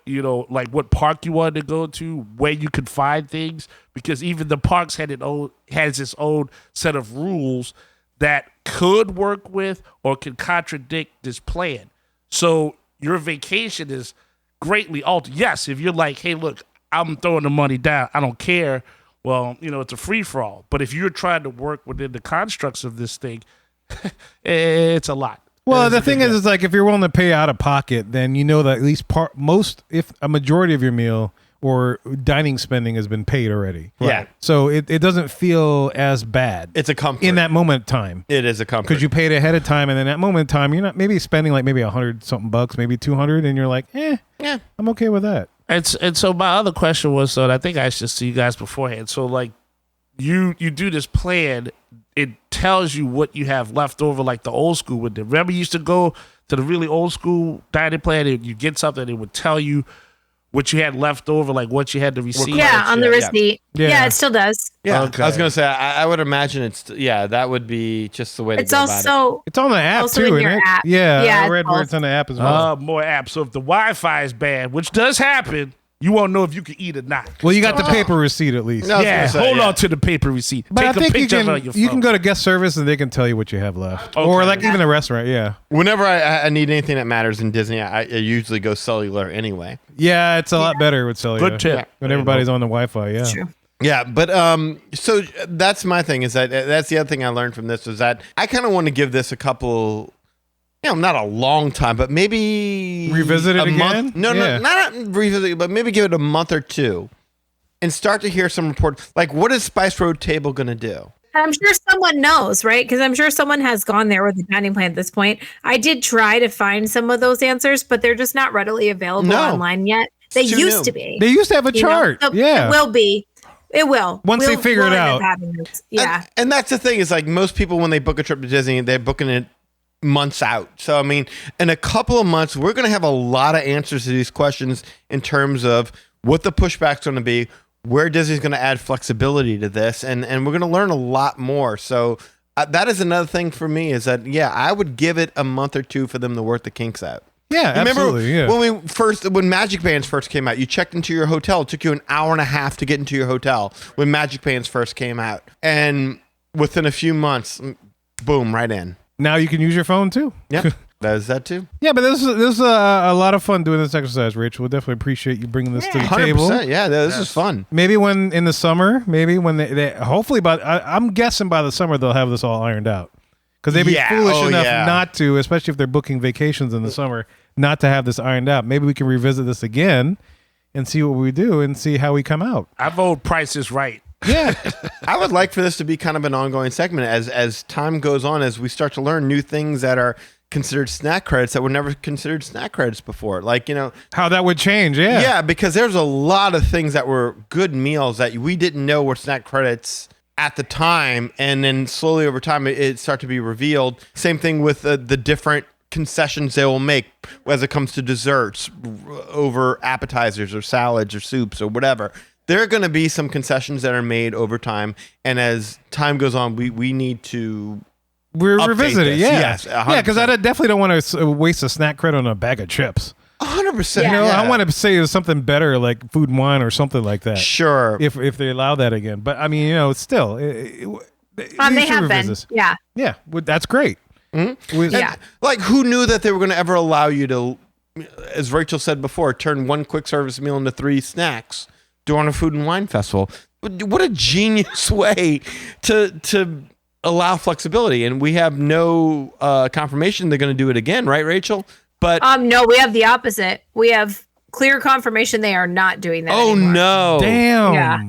park you wanted to go to, where you could find things, because even the parks has its own set of rules that could work with or can contradict this plan. So your vacation is greatly altered. Yes, if you're like, hey, look, I'm throwing the money down, I don't care. Well, it's a free-for-all. But if you're trying to work within the constructs of this thing, it's a lot. Well, the thing is like if you're willing to pay out of pocket, then you know that at least if a majority of your meal or dining spending has been paid already. Yeah. So it doesn't feel as bad. It's a comfort. In that moment of time. It is a comfort. Because you paid ahead of time, and then that moment of time, you're not maybe spending like maybe $100-something, maybe $200, and you're like, yeah, I'm okay with that. And so my other question was, so I think I should see you guys beforehand. So like you do this plan, it tells you what you have left over, like the old school would do. Remember you used to go to the really old school dining plan and you get something, it would tell you what you had left over, like what you had to receive. Yeah, on the receipt. Yeah, it still does. Yeah, Okay. I was gonna say I would imagine that would be just the way to It's go about it. also It's on the app Also too, in isn't your it? app. Yeah, Yeah, I read it's where it's on the app as well. More apps. So if the Wi-Fi is bad, which does happen, you won't know if you can eat or not. Well, you got the paper receipt at least. No, I was Yeah, gonna say, hold yeah. on to the paper receipt. But Take I a think picture of it on your phone. you can go to guest service and they can tell you what you have left, or Okay. like even a restaurant. Yeah, Whenever I need anything that matters in Disney, I usually go cellular anyway. yeah, it's a lot better with cellular. Good tip. when everybody's on the Wi-Fi. Yeah, true. Yeah, but so that's my thing. Is that's the other thing I learned from this is that I kind of want to give this a couple. Not a long time, but maybe Revisit it a again? month. No, Yeah. not revisit it, but maybe give it a month or two, and start to hear some reports. Like, what is Spice Road Table going to do? I'm sure someone knows, right? Because I'm sure someone has gone there with a dining plan at this point. I did try to find some of those answers, but they're just not readily available No. online yet. They too used new. to be. they used to have a you know? chart. So Yeah, It will be. It will. Once they figure it we'll end out. up having this. Yeah. And that's the thing is like most people when they book a trip to Disney, they're booking it months out. So I mean, in a couple of months, we're going to have a lot of answers to these questions in terms of what the pushback's going to be, where Disney's going to add flexibility to this, and we're going to learn a lot more. So that is another thing for me is that I would give it a month or two for them to work the kinks out. yeah, absolutely. Yeah, When Magic Bands first came out, you checked into your hotel. It took you an hour and a half to get into your hotel when Magic Bands first came out, and within a few months, boom, right in. now you can use your phone too. Yeah, does that too. Yeah, but this is a lot of fun doing this exercise, Rachel. We'll definitely appreciate you bringing this to the 100%. table. Yeah, this is fun. Maybe when in the summer, maybe when they hopefully I'm guessing by the summer they'll have this all ironed out because they'd be Yeah. foolish Oh, enough yeah. not to, especially if they're booking vacations in the summer, not to have this ironed out. Maybe we can revisit this again and see what we do and see how we come out. I vote Price is Right. Yeah, I would like for this to be kind of an ongoing segment as time goes on, as we start to learn new things that are considered snack credits that were never considered snack credits before. Like, how that would change. Yeah, yeah, because there's a lot of things that were good meals that we didn't know were snack credits at the time, and then slowly over time it started to be revealed. Same thing with the different concessions they will make as it comes to desserts over appetizers or salads or soups or whatever. There are going to be some concessions that are made over time, and as time goes on, we need to we're update revisiting. this. Yeah, Yes, yeah, because I definitely don't want to waste a snack credit on a bag of chips. 100%. You know, I want to say it's something better like Food and Wine or something like that. Sure. If they allow that again, but I mean, still, They have been. Yeah. Yeah, that's great. Mm-hmm. Yeah. Like, who knew that they were going to ever allow you to, as Rachel said before, turn one quick service meal into 3 snacks during a Food and Wine festival? What a genius way to allow flexibility. And we have no confirmation they're going to do it again, right, Rachel? But No, we have the opposite. We have clear confirmation they are not doing that. oh anymore. no, Damn. Yeah.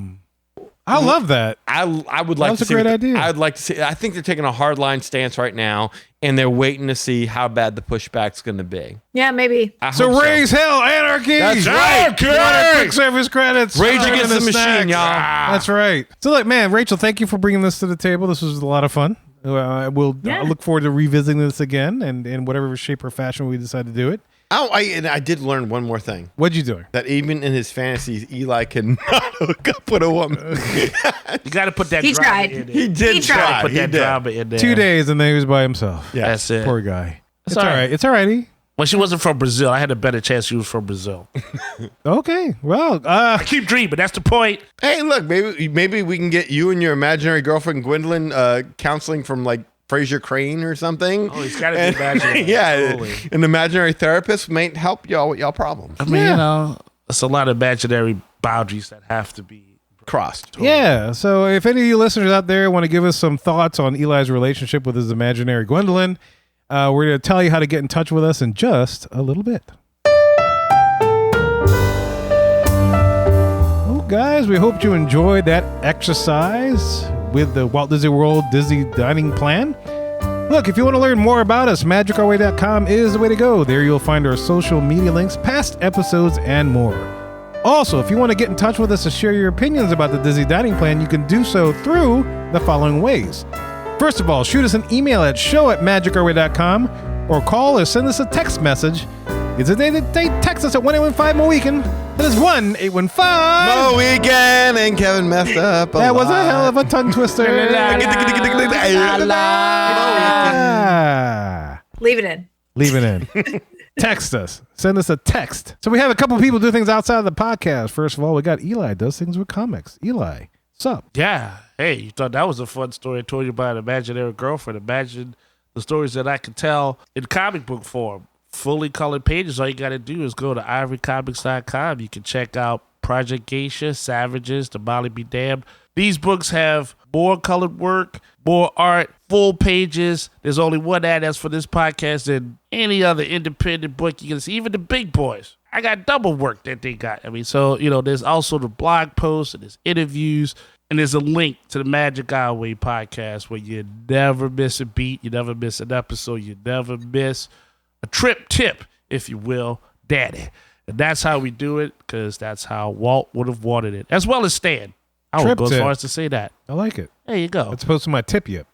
I love that. I would like That's to a see. great idea. I'd like to see. I think they're taking a hardline stance right now, and they're waiting to see how bad the pushback's going to be. Yeah, maybe. I So hope raise hell, anarchy. That's right. You want a quick service credits? Rage Turn Against into the Machine, snacks. y'all. That's right. So look, man, Rachel, thank you for bringing this to the table. This was a lot of fun. I look forward to revisiting this again, and in whatever shape or fashion we decide to do it. Oh, and I did learn one more thing. What'd you do? That even in his fantasies, Eli cannot hook up with a woman. You got to put that He drama tried. in there. He did He tried. try. Put He that did. drama in there. 2 days, and then he was by himself. Yeah. That's it. Poor guy. It's all all right. right. It's all righty. Well, she wasn't from Brazil. I had a better chance she was from Brazil. Okay. Well, I keep dreaming. That's the point. Hey, look, maybe we can get you and your imaginary girlfriend Gwendolyn counseling from like Fraser Crane or something. Oh, it's got to be imaginary. Yeah, Totally. an imaginary therapist might help y'all with y'all problems. I mean, it's a lot of imaginary boundaries that have to be Crossed. yeah. So if any of you listeners out there want to give us some thoughts on Eli's relationship with his imaginary Gwendolyn, We're going to tell you how to get in touch with us in just a little bit. Well, guys, we hope you enjoyed that exercise with the Walt Disney World Disney Dining Plan. Look, if you want to learn more about us, magicourway.com is the way to go. There you'll find our social media links, past episodes, and more. Also, if you want to get in touch with us to share your opinions about the Disney Dining Plan, you can do so through the following ways. First of all, shoot us an email at show@magicourway.com or call or send us a text message. It's a day that they text us at 1-815-MOWEEKEND. That is 1-815 MOWEEKEND, and Kevin messed up. That was a hell of a tongue twister. Leave it in. Leave it in. Text us. Send us a text. So we have a couple people do things outside of the podcast. First of all, we got Eli does things with comics. Eli, what's up? Yeah. Hey, you thought that was a fun story I told you about an imaginary girlfriend. Imagine the stories that I could tell in comic book form. Fully colored pages. All you got to do is go to ivorycomics.com. You can check out Project Geisha, Savages, The Molly Be Damned. These books have more colored work, more art, full pages. There's only one ad that's for this podcast than any other independent book you can see. Even the big boys. I got double work that they got. I mean, so, there's also the blog posts and there's interviews. And there's a link to the Magic Our Way podcast where you never miss a beat. You never miss an episode. You never miss a trip tip, if you will, daddy. And that's how we do it, because that's how Walt would have wanted it, as well as Stan. I would go as far as to say that. I like it. There you go. It's supposed to be my tip yip.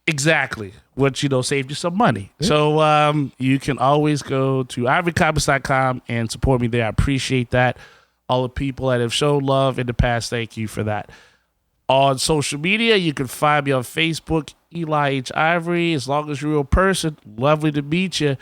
Exactly. Which, saved you some money. Yeah. So you can always go to ivorycomics.com and support me there. I appreciate that. All the people that have shown love in the past, thank you for that. On social media, you can find me on Facebook, Eli H. Ivory. As long as you're a real person, lovely to meet you.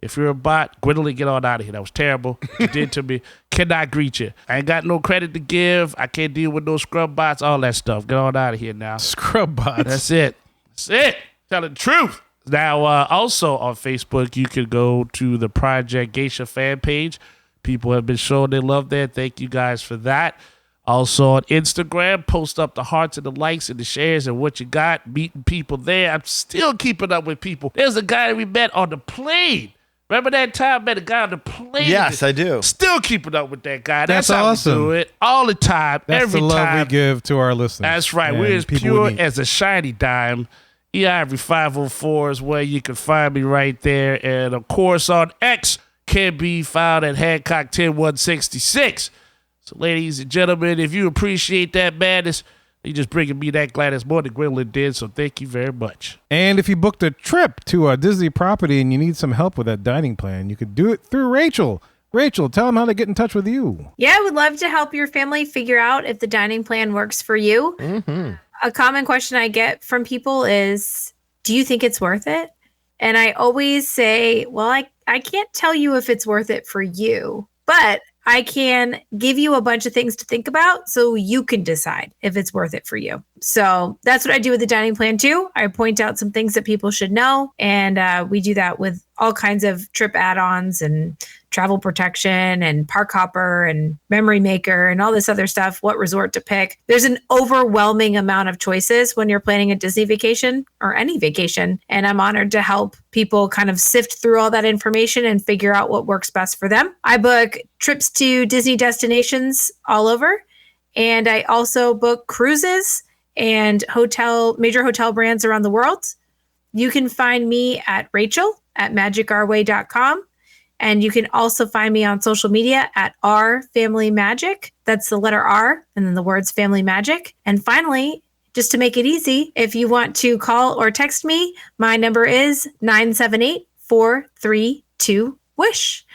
If you're a bot, Gwendolyn, get on out of here. That was terrible. You did to me. Cannot greet you. I ain't got no credit to give. I can't deal with no scrub bots, all that stuff. Get on out of here now. Scrub bots. That's it. That's it. Telling the truth. Now, also on Facebook, you can go to the Project Geisha fan page. People have been showing their love there. Thank you guys for that. Also on Instagram, post up the hearts and the likes and the shares and what you got. Meeting people there. I'm still keeping up with people. There's a guy that we met on the plane. Remember that time I met a guy on the plane? Yes, I do. Still keeping up with that guy. That's how awesome. we do it all the time. That's every the love time. we give to our listeners. That's right. We're as pure as a shiny dime. Ivory 504 is where you can find me right there. And of course on X can be found at Hancock 10166. So ladies and gentlemen, if you appreciate that madness, you just bringing me that Gladys more than Gwendolyn did, so thank you very much. And if you booked a trip to a Disney property and you need some help with that dining plan, you could do it through Rachel. Rachel, tell them how to get in touch with you. Yeah, I would love to help your family figure out if the dining plan works for you. Mm-hmm. A common question I get from people is, do you think it's worth it? And I always say, well, I can't tell you if it's worth it for you, but I can give you a bunch of things to think about so you can decide if it's worth it for you. So that's what I do with the dining plan too. I point out some things that people should know. And we do that with all kinds of trip add-ons and travel protection and park hopper and memory maker and all this other stuff, what resort to pick. There's an overwhelming amount of choices when you're planning a Disney vacation or any vacation. And I'm honored to help people kind of sift through all that information and figure out what works best for them. I book trips to Disney destinations all over. And I also book cruises and major hotel brands around the world. You can find me at Rachel@magicourway.com. And you can also find me on social media at @RFamilyMagic. That's the letter R and then the words Family Magic. And finally, just to make it easy, if you want to call or text me, my number is 978-432-WISH.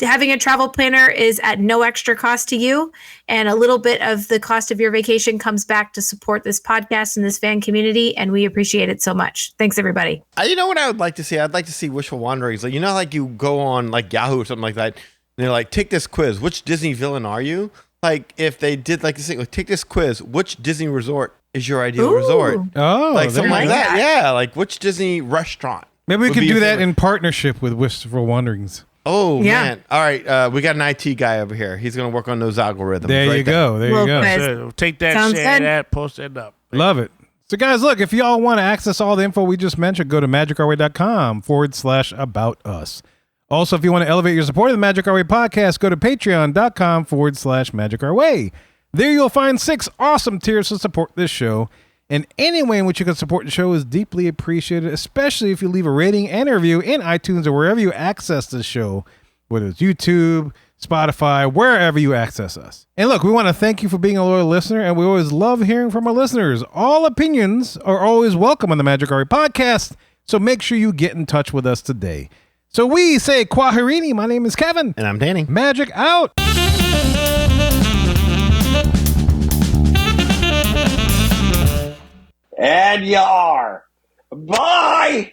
Having a travel planner is at no extra cost to you, and a little bit of the cost of your vacation comes back to support this podcast and this fan community, and we appreciate it so much. Thanks, everybody. You know what I would like to see? I'd like to see Wishful Wanderings. Like, like you go on like Yahoo or something like that, and they're like, take this quiz. Which Disney villain are you? Like, if they did like this thing, like, take this quiz. Which Disney resort is your ideal resort? Oh, like something like that. Yeah, like which Disney restaurant? Maybe we could do that in partnership with Wishful Wanderings. Oh, yeah. Man. All right. We got an IT guy over here. He's going to work on those algorithms. There you go. There you go. So take that, share that, post that up. Love it. So guys, look, if y'all want to access all the info we just mentioned, go to magicourway.com/about us. Also, if you want to elevate your support of the Magic Our Way podcast, go to patreon.com/magicourway. There you'll find 6 awesome tiers to support this show. And any way in which you can support the show is deeply appreciated, especially if you leave a rating and a review in iTunes or wherever you access this show, whether it's YouTube, Spotify, wherever you access us. And look, we want to thank you for being a loyal listener, and we always love hearing from our listeners. All opinions are always welcome on the Magic Our Way podcast, so make sure you get in touch with us today. So we say Kwaherini. My name is Kevin. And I'm Danny. Magic out. And you are. Bye!